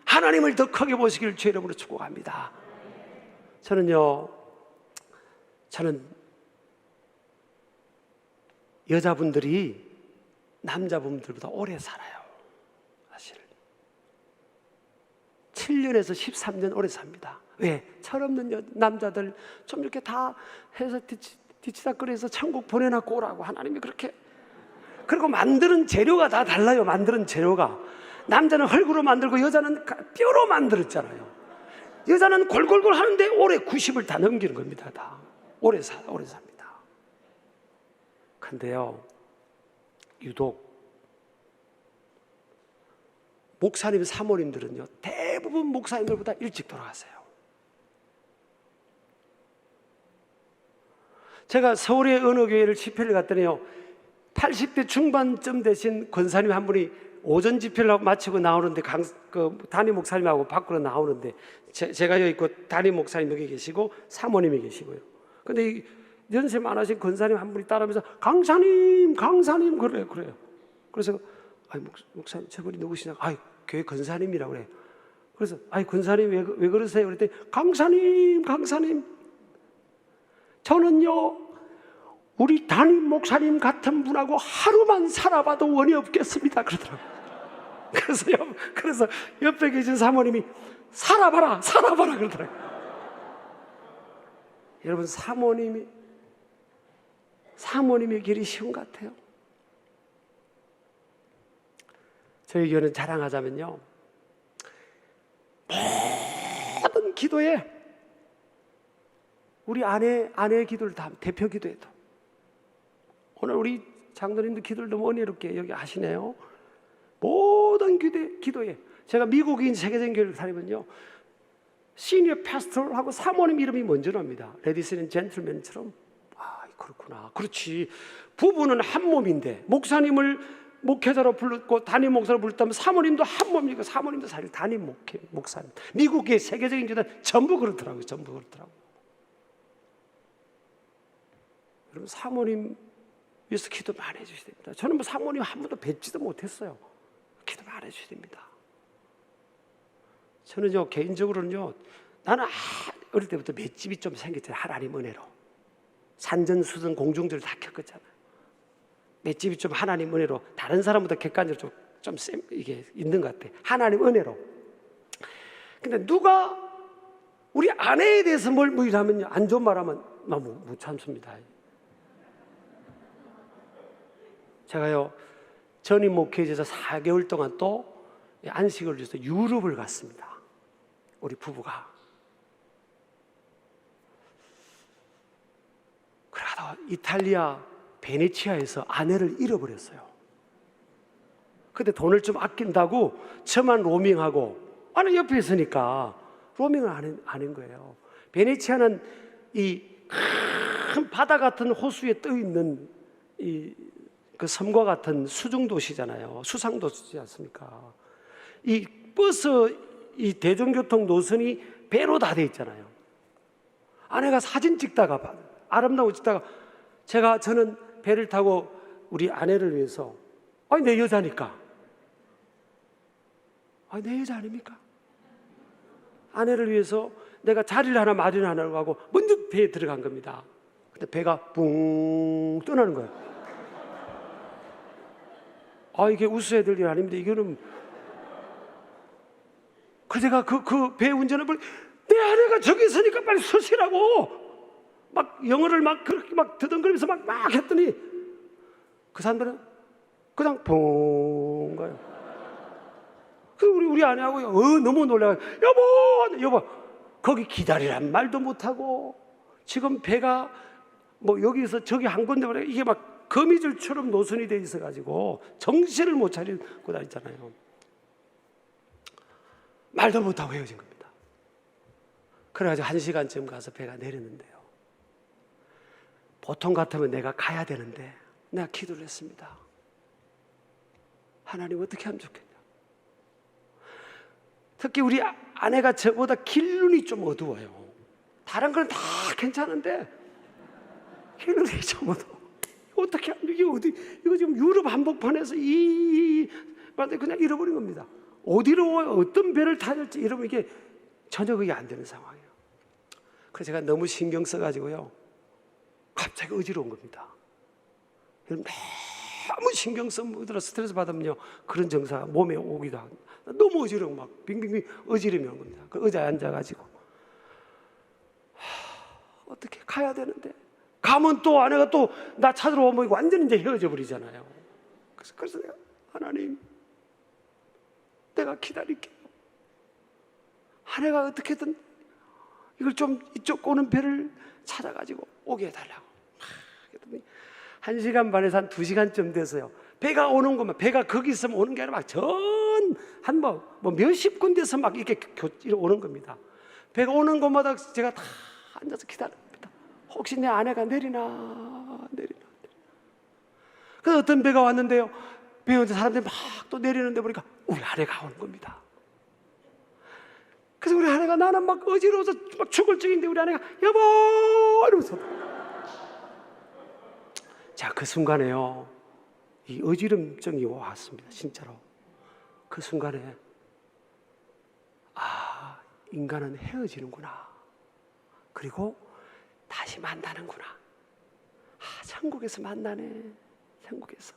하나님을 더 크게 보시길 주의 이름으로 축복합니다. 저는 여자분들이 남자분들보다 오래 살아요. 사실 7년에서 13년 오래 삽니다. 왜? 철없는 남자들 좀 이렇게 다 해서 뒤치다거리해서 천국 보내놨고 오라고 하나님이 그렇게. 그리고 만드는 재료가 다 달라요. 만드는 재료가. 남자는 흙으로 만들고 여자는 뼈로 만들었잖아요. 여자는 골골골 하는데 올해 90을 다 넘기는 겁니다. 다 오래 삽니다. 근데요, 유독 목사님, 사모님들은요, 대부분 목사님들보다 일찍 돌아가세요. 제가 서울의 어느 교회를 집회를 갔더니요, 80대 중반쯤 되신 권사님 한 분이 오전 집회를 하고 마치고 나오는데 담임 목사님하고 밖으로 나오는데 제가 여기 있고 담임 목사님 여기 계시고 사모님이 계시고요. 근데 이 연세 많으신 권사님 한 분이 따라오면서 강사님 그래요. 그래서 목사님 저분이 누구시냐? 교회 권사님이라고 그래요. 그래서 권사님 왜 그러세요? 그랬더니 강사님 저는요 우리 담임 목사님 같은 분하고 하루만 살아봐도 원이 없겠습니다 그러더라고요. 그래서 옆에 계신 사모님이 살아봐라 그러더라고요. 여러분, 사모님의 길이 쉬운 것 같아요. 저희 교회는 자랑하자면요, 모든 기도에 우리 아내의 기도를 다 대표 기도해도, 오늘 우리 장로님도 기도를 너무 은혜롭게 여기 하시네요. 모든 기도에 제가 미국인 세계적인 교회를 다니면요, 시니어 패스tor하고 사모님 이름이 먼저 납니다. 레디스 앤 젠틀맨처럼. 그렇구나. 그렇지. 부부는 한 몸인데 목사님을 목회자로 불렀고 담임 목사로 불렀다면 사모님도 한 몸이니까 사모님도 사실 담임 목사님. 미국의 세계적인 교회는 전부 그렇더라고요. 여러분, 사모님 위해서 기도 많이 해주셔야 됩니다. 저는 사모님 한 번도 뵙지도 못했어요. 기도 많이 해주셔야 됩니다. 저는요, 개인적으로는요, 나는 어릴 때부터 맷집이 좀 생겼잖아요. 하나님 은혜로. 산전수전 공중들 다 겪었잖아요. 맷집이 좀 하나님 은혜로, 다른 사람보다 객관적으로 좀 이게 있는 것 같아. 하나님 은혜로. 근데 누가 우리 아내에 대해서 뭘 이러면요, 안 좋은 말하면 못 참습니다. 제가요, 전임 목회지에서 4개월 동안 또 안식을 위해서 유럽을 갔습니다. 우리 부부가. 그러다 이탈리아 베네치아에서 아내를 잃어버렸어요. 근데 돈을 좀 아낀다고 저만 로밍하고, 아니 옆에 있으니까 로밍을 안 한 거예요. 베네치아는 이 큰 바다 같은 호수에 떠 있는 그 섬과 같은 수중도시잖아요. 수상도시지 않습니까? 이 버스, 이 대중교통 노선이 배로 다 돼 있잖아요. 아내가 사진 찍다가, 아름다운 거 찍다가, 저는 배를 타고 우리 아내를 위해서, 내 여자니까. 내 여자 아닙니까? 아내를 위해서 내가 자리를 하나 마련하려고 하고 먼저 배에 들어간 겁니다. 근데 배가 붕 떠나는 거예요. 이게 웃어야 될 일 아닙니다. 이거는. 그래서 제가 그 배 운전을 내 아내가 저기 있으니까 빨리 서시라고 막 영어를 그렇게 더듬거리면서 막 했더니 그 사람들은 그냥 붕 가요. 그리고 우리 우리 아내하고 너무 놀라요. 여보 거기 기다리란 말도 못하고 지금 배가 뭐 여기서 저기 한 건데 말이야. 이게 막 거미줄처럼 노선이 돼 있어가지고 정신을 못 차리고 다니잖아요. 말도 못하고 헤어진 겁니다. 그래가지고 1시간쯤 가서 배가 내렸는데요. 보통 같으면 내가 가야 되는데 내가 기도를 했습니다. 하나님 어떻게 하면 좋겠냐. 특히 우리 아내가 저보다 길눈이 좀 어두워요. 다른 건 다 괜찮은데 길눈이 좀 어두워. 어떻게 하면 이게 이거 지금 유럽 한복판에서 그냥 잃어버린 겁니다. 어디로 어떤 배를 타야 될지 이러면 이게 전혀 그게 안 되는 상황이에요. 그래서 제가 너무 신경 써가지고요. 갑자기 어지러운 겁니다. 너무 신경 쓰면 스트레스 받으면요. 그런 증상가 몸에 오기도 하고 너무 어지러워 막 빙빙빙 어지름이 오는 겁니다. 그 의자에 앉아가지고 어떻게 가야 되는데 가면 또 아내가 또 나 찾으러 오면 완전히 이제 헤어져 버리잖아요. 그래서 내가 하나님 내가 기다릴게요. 아내가 어떻게든 이걸 좀 이쪽 오는 배를 찾아가지고 오게 해달라고. 1시간 반에서 한 2시간쯤 돼서요. 배가 오는 것만, 배가 거기 있으면 오는 게 아니라 막 한 몇십 군데서 막 이렇게 오는 겁니다. 배가 오는 곳마다 제가 다 앉아서 기다립니다. 혹시 내 아내가 내리나. 그래서 어떤 배가 왔는데요. 배에 오는 사람들이 막 또 내리는데 보니까 우리 아내가 오는 겁니다. 그래서 우리 아내가 나는 막 어지러워서 막 죽을 적인데 우리 아내가 여보 이러면서 자, 그 순간에요. 이 어지럼증이 왔습니다. 진짜로. 그 순간에 인간은 헤어지는구나. 그리고 다시 만나는구나. 천국에서 만나네. 천국에서.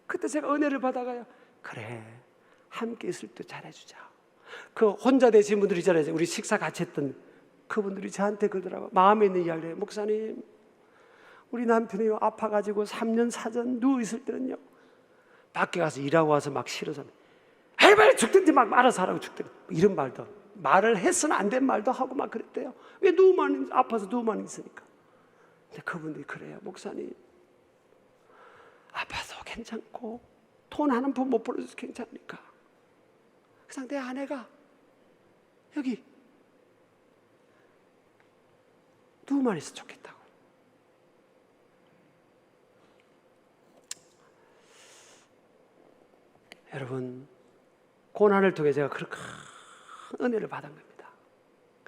그때 제가 은혜를 받아가요. 그래, 함께 있을 때 잘해주자. 그 혼자 되신 분들 있잖아요. 우리 식사 같이 했던 그분들이 저한테 그러더라고요. 마음에 있는 이야기를 해요. 목사님, 우리 남편이요 아파가지고 3년 사전 누워있을 때는요 밖에 가서 일하고 와서 막 싫어서 빨리 죽든지 막 알아서 하라고 죽든지 이런 말도 말을 했으나 안 된 말도 하고 막 그랬대요. 왜 아파서 누워만 있으니까. 근데 그분들이 그래요. 목사님 아파서 괜찮고 돈 한 푼 못 벌어줘서 괜찮으니까 그냥 내 아내가 여기 누워만 있어 좋겠다고. 여러분, 고난을 통해 제가 그렇게 큰 은혜를 받은 겁니다.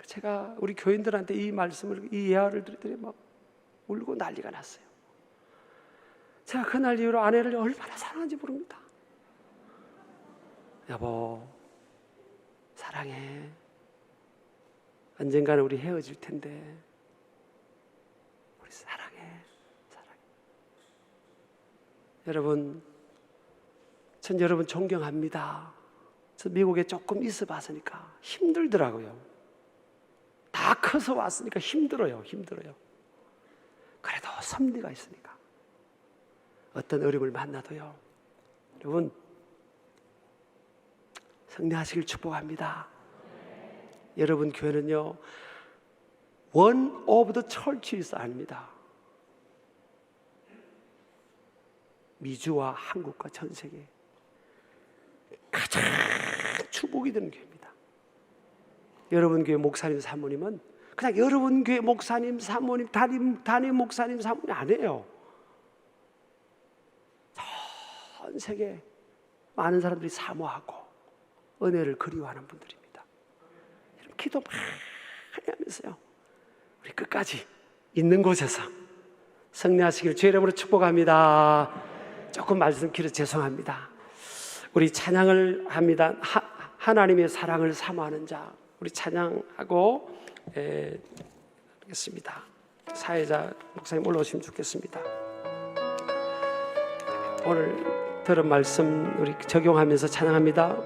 제가 우리 교인들한테 이 말씀을, 이 예화를 들었더니 막 울고 난리가 났어요. 제가 그날 이후로 아내를 얼마나 사랑하는지 모릅니다. 여보, 사랑해. 언젠가는 우리 헤어질 텐데 우리 사랑해. 여러분, 전 여러분 존경합니다. 저 미국에 조금 있어 봤으니까 힘들더라고요. 다 커서 왔으니까 힘들어요. 그래도 섭리가 있으니까 어떤 어려움을 만나도요. 여러분 승리하시길 축복합니다. 여러분 교회는요 one of the churches 아닙니다. 미주와 한국과 전 세계 가장 축복이 되는 교회입니다. 여러분 교회 목사님 사모님은 그냥 여러분 교회 목사님 사모님 담임 목사님 사모님 아니에요. 전 세계 많은 사람들이 사모하고 은혜를 그리워하는 분들입니다. 여러분 기도 많이 하면서요 우리 끝까지 있는 곳에서 승리하시기를 주의 이름으로 축복합니다. 조금 말씀 길어서 죄송합니다. 우리 찬양을 합니다. 하나님의 사랑을 사모하는 자, 우리 찬양하고 하겠습니다. 사회자 목사님 올라오시면 좋겠습니다. 오늘 들은 말씀 우리 적용하면서 찬양합니다.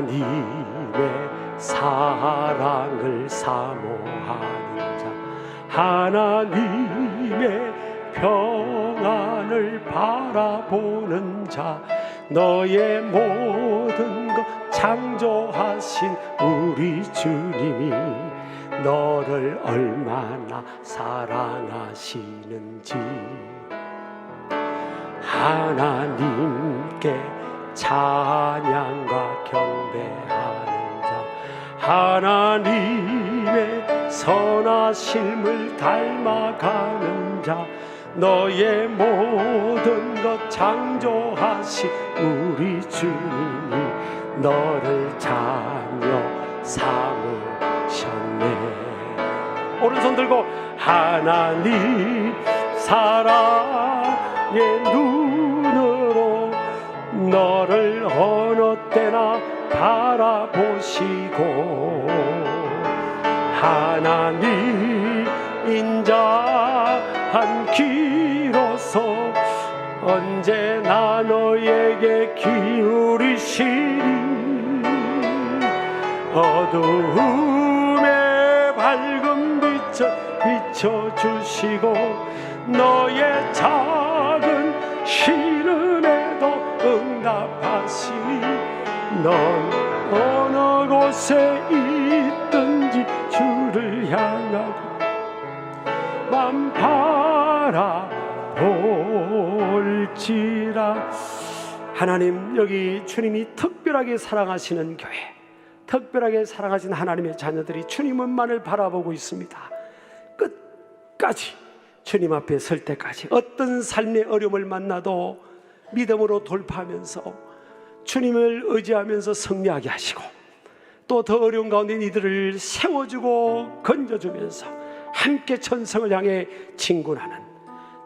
하나님의 사랑을 사모하는 자, 하나님의 평안을 바라보는 자, 너의 모든 것 창조하신 우리 주님이 너를 얼마나 사랑하시는지 하나님께 찬양과 경배하는 자, 하나님의 선하심을 닮아가는 자, 너의 모든 것 창조하신 우리 주님이 너를 자녀 삼으셨네. 오른손 들고 하나님 사랑의 눈으로 너를 어느 때나 바라보시고 하나님 인자한 귀로서 언제나 너에게 기울이시니 어두움에 밝은 빛을 비춰주시고 너의 작은 시름에도 응답하시니 넌 어느 곳에 있든지 주를 향하고 맘 바라볼지라. 하나님, 여기 주님이 특별하게 사랑하시는 교회, 특별하게 사랑하신 하나님의 자녀들이 주님만을 바라보고 있습니다. 끝까지 주님 앞에 설 때까지 어떤 삶의 어려움을 만나도 믿음으로 돌파하면서 주님을 의지하면서 승리하게 하시고 또 더 어려운 가운데 이들을 세워주고 건져주면서 함께 천성을 향해 진군하는,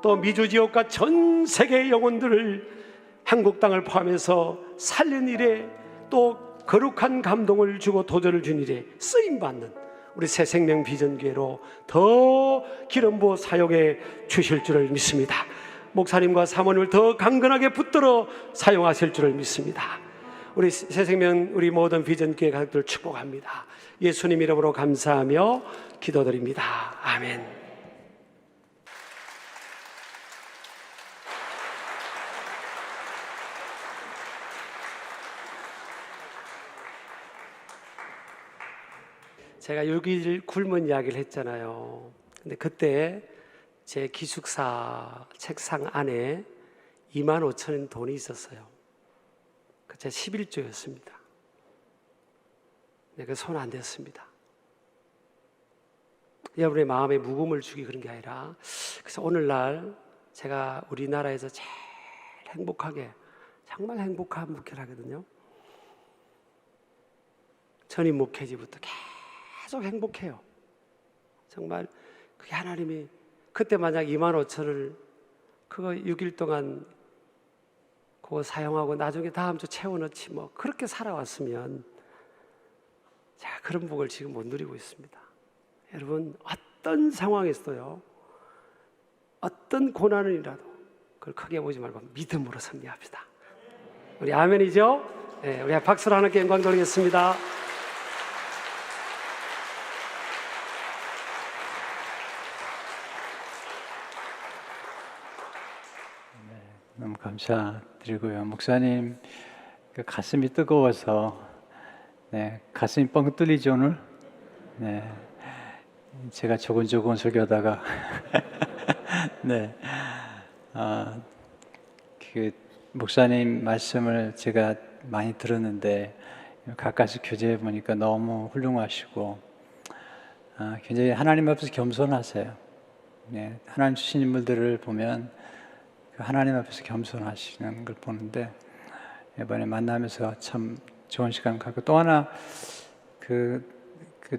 또 미주 지역과 전 세계의 영혼들을 한국 땅을 포함해서 살린 일에 또 거룩한 감동을 주고 도전을 준 일에 쓰임받는 우리 새생명 비전교회로 더 기름 부어 사용해 주실 줄을 믿습니다. 목사님과 사모님을 더 강건하게 붙들어 사용하실 줄을 믿습니다. 우리 새생명, 우리 모든 비전교회 가족들 축복합니다. 예수님 이름으로 감사하며 기도드립니다. 아멘. 제가 6일 굶은 이야기를 했잖아요. 근데 그때 제 기숙사 책상 안에 25,000원 돈이 있었어요. 제 11조였습니다. 그 손 안 댔습니다. 여러분의 마음에 무거움을 주기 그런 게 아니라, 그래서 오늘날 제가 우리나라에서 제일 행복하게, 정말 행복한 목회를 하거든요. 전임 목회지부터 계속 행복해요. 정말 그게 하나님이, 그때 만약 25,000원을 그거 6일 동안 그거 사용하고 나중에 다음 주 채워넣지 뭐 그렇게 살아왔으면 제가 그런 복을 지금 못 누리고 있습니다. 여러분, 어떤 상황에서도요, 어떤 고난이라도 그걸 크게 보지 말고 믿음으로 승리합시다. 우리 아멘이죠? 네, 우리 박수로 하나님께 영광 돌리겠습니다. 너무 감사드리고요. 목사님, 그 가슴이 뜨거워서, 네, 가슴이 뻥 뚫리죠 오늘. 네, 제가 조곤조곤 설교하다가, 네, 그 목사님 말씀을 제가 많이 들었는데 가까이서 교제해 보니까 너무 훌륭하시고, 굉장히 하나님 앞에서 겸손하세요. 네, 하나님 주신 인물들을 보면 하나님 앞에서 겸손하시는 걸 보는데, 이번에 만나면서 참 좋은 시간 갖고, 또 하나 그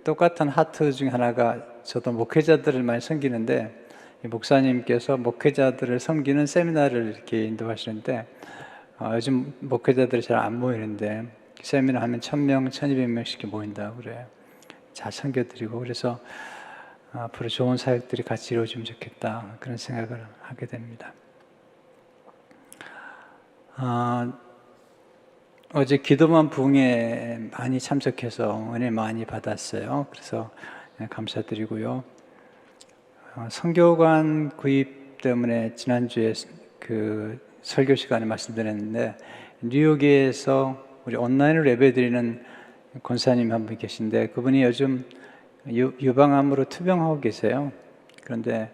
똑같은 하트 중에 하나가, 저도 목회자들을 많이 섬기는데 목사님께서 목회자들을 섬기는 세미나를 이렇게 인도하시는데, 요즘 목회자들이 잘 안 모이는데 세미나 하면 1,000명, 1,200명씩 모인다고 그래요. 잘 섬겨드리고, 그래서 앞으로 좋은 사역들이 같이 이루어지면 좋겠다, 그런 생각을 하게 됩니다. 어제 기도만 부흥에 많이 참석해서 은혜 많이 받았어요. 그래서 감사드리고요. 성교관 구입 때문에 지난주에 그 설교 시간에 말씀드렸는데, 뉴욕에서 우리 온라인으로 예배드리는 권사님 한 분 계신데, 그분이 요즘 유방암으로 투병하고 계세요. 그런데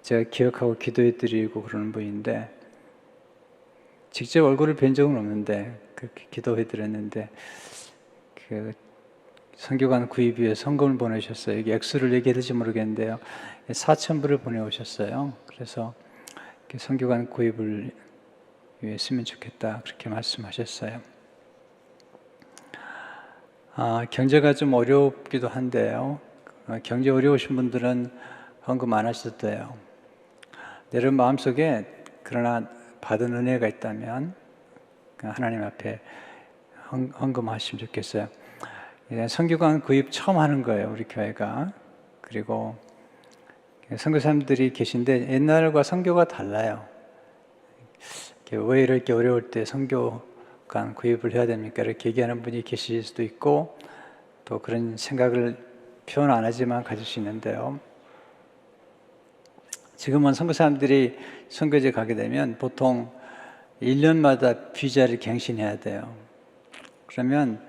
제가 기억하고 기도해드리고 그러는 분인데, 직접 얼굴을 뵌 적은 없는데 그렇게 기도해드렸는데, 그 선교관 구입 위해 성금을 보내셨어요. 이게 액수를 얘기해도 모르겠는데요, 4,000불을 보내오셨어요. 그래서 선교관 구입을 위해 쓰면 좋겠다, 그렇게 말씀하셨어요. 경제가 좀 어렵기도 한데요, 경제 어려우신 분들은 헌금 안 하셔도 돼요. 여러분 마음속에 그러나 받은 은혜가 있다면 하나님 앞에 헌금하시면 좋겠어요. 선교관 구입 처음 하는 거예요, 우리 교회가. 그리고 선교사님들이 계신데 옛날과 선교가 달라요. 왜 이렇게 어려울 때 선교관 구입을 해야 됩니까? 이렇게 얘기하는 분이 계실 수도 있고, 또 그런 생각을 표현 안 하지만 가질 수 있는데요, 지금은 선교사님들이 선교지 가게 되면 보통 1년마다 비자를 갱신해야 돼요. 그러면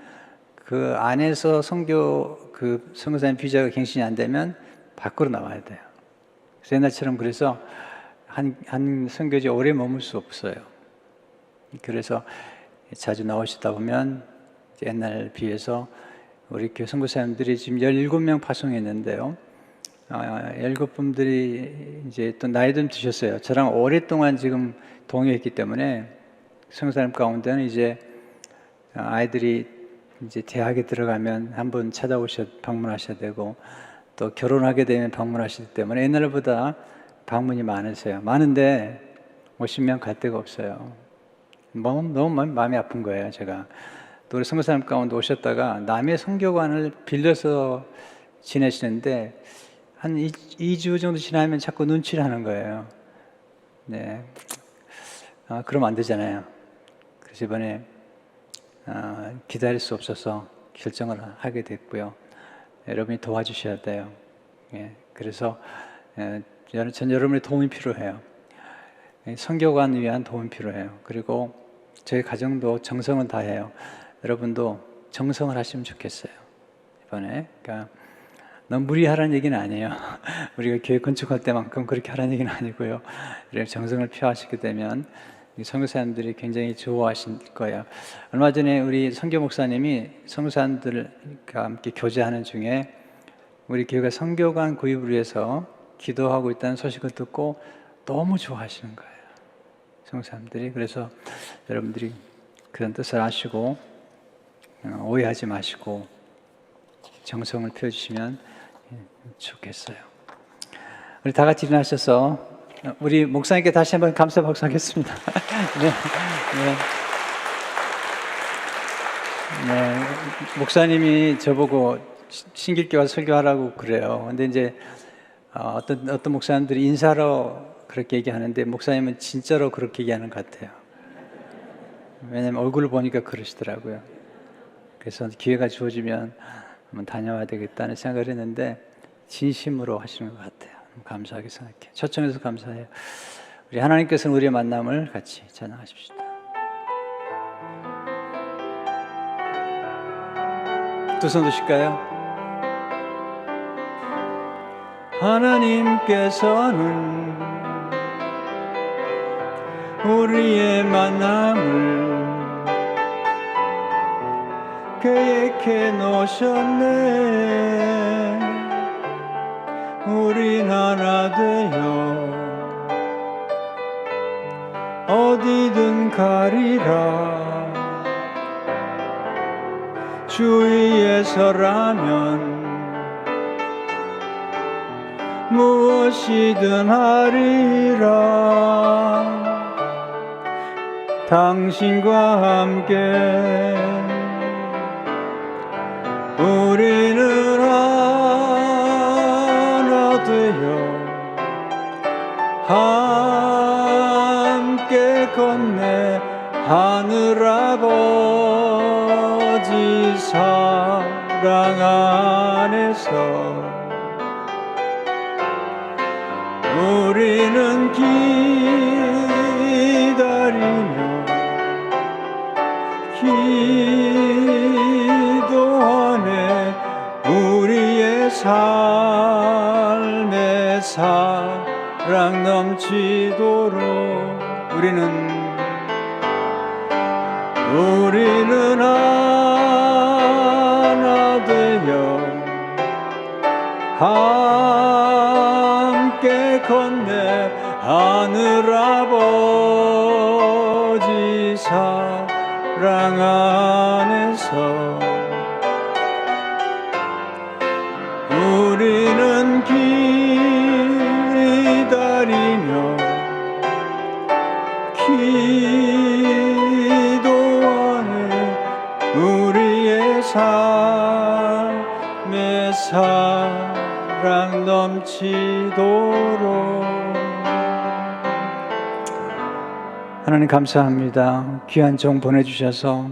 그 안에서 선교사님 비자가 갱신이 안 되면 밖으로 나와야 돼요. 그래서 옛날처럼 그래서 한 선교지에 오래 머물 수 없어요. 그래서 자주 나오시다 보면 옛날 비해서 우리 교회 선교사님들이 지금 17명 파송했는데요, 17분들이 이제 또 나이 좀 드셨어요. 저랑 오랫동안 지금 동요했기 때문에 선교사님 가운데는 이제 아이들이 이제 대학에 들어가면 한번 방문하셔야 되고, 또 결혼하게 되면 방문하시기 때문에 옛날보다 방문이 많으세요. 많은데 50명 갈 데가 없어요. 너무 마음이 아픈 거예요, 제가. 또 우리 선교사님 가운데 오셨다가 남의 선교관을 빌려서 지내시는데 한 2주 정도 지나면 자꾸 눈치를 하는 거예요. 네, 그러면 안 되잖아요. 그래서 이번에 기다릴 수 없어서 결정을 하게 됐고요. 여러분이 도와주셔야 돼요. 예, 그래서 전 여러분의 도움이 필요해요. 선교관 위한 도움이 필요해요. 그리고 저희 가정도 정성을 다해요. 여러분도 정성을 하시면 좋겠어요, 이번에. 그러니까 너무 무리하라는 얘기는 아니에요. 우리가 교회 건축할 때만큼 그렇게 하라는 얘기는 아니고요. 이렇게 정성을 표하시게 되면 선교사님들이 굉장히 좋아하실 거예요. 얼마 전에 우리 선교 목사님이 선교사님들과 함께 교제하는 중에 우리 교회가 선교관 구입을 위해서 기도하고 있다는 소식을 듣고 너무 좋아하시는 거예요, 선교사님들이. 그래서 여러분들이 그런 뜻을 아시고 오해하지 마시고 정성을 펴주시면 좋겠어요. 우리 다 같이 일어나셔서 우리 목사님께 다시 한번 감사 박수하겠습니다. 네, 네. 목사님이 저보고 신길교 와서 설교하라고 그래요. 근데 이제 어떤 목사님들이 인사로 그렇게 얘기하는데 목사님은 진짜로 그렇게 얘기하는 것 같아요. 왜냐면 얼굴을 보니까 그러시더라고요. 그래서 기회가 주어지면 한번 다녀와야 되겠다는 생각을 했는데 진심으로 하시는 것 같아요. 감사하게 생각해요. 초청해서 감사해요. 우리 하나님께서는 우리의 만남을 같이 찬양하십시다. 두 손 드실까요? 하나님께서는 우리의 만남을 계획해 놓으셨네. 우린 하나 되어 어디든 가리라. 주위에 서라면 무엇이든 하리라. 당신과 함께 우리는 하나 되어 함께 건네 하늘 아버지 사랑 안에서 우리는 기도하네. 우리의 삶에 사랑 넘치도록 우리는 하나 되어 함께 건네 하늘 아버지 사랑 안에서 우리는 기다리며 기도하네. 우리의 삶에 사랑 넘치도록. 하나님 감사합니다. 귀한 종 보내주셔서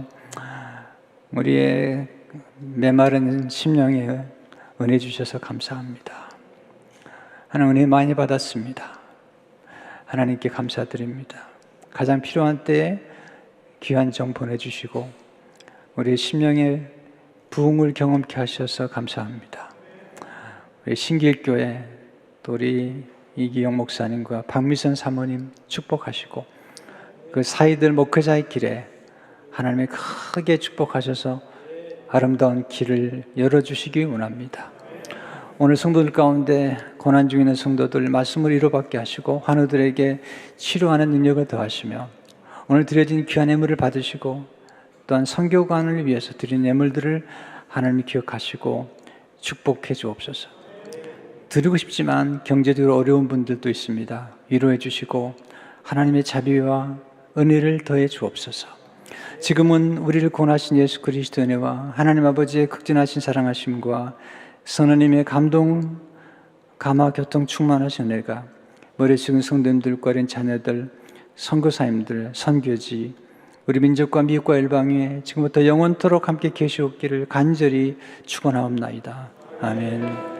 우리의 메마른 심령에 은혜 주셔서 감사합니다. 하나님 은혜 많이 받았습니다. 하나님께 감사드립니다. 가장 필요한 때에 귀한 종 보내주시고 우리의 심령의 부흥을 경험케 하셔서 감사합니다. 우리 신길교회 또 우리 이기영 목사님과 박미선 사모님 축복하시고 그 사이들 목회자의 길에 하나님의 크게 축복하셔서 아름다운 길을 열어주시기 원합니다. 오늘 성도들 가운데 고난 중에 있는 성도들 말씀을 이루받게 하시고 환우들에게 치료하는 능력을 더하시며 오늘 드려진 귀한 예물을 받으시고 또한 선교관을 위해서 드린 예물들을 하나님이 기억하시고 축복해 주옵소서. 드리고 싶지만 경제적으로 어려운 분들도 있습니다. 위로해 주시고 하나님의 자비와 은혜를 더해 주옵소서. 지금은 우리를 구원하신 예수 그리스도의 은혜와 하나님 아버지의 극진하신 사랑하심과 성령님의 감동, 감화, 교통 충만하신 은혜가 머리 숙인 성도님들과 어린 자녀들, 선교사님들, 선교지, 우리 민족과 미국과 열방에 지금부터 영원토록 함께 계시옵기를 간절히 축원하옵나이다. 아멘.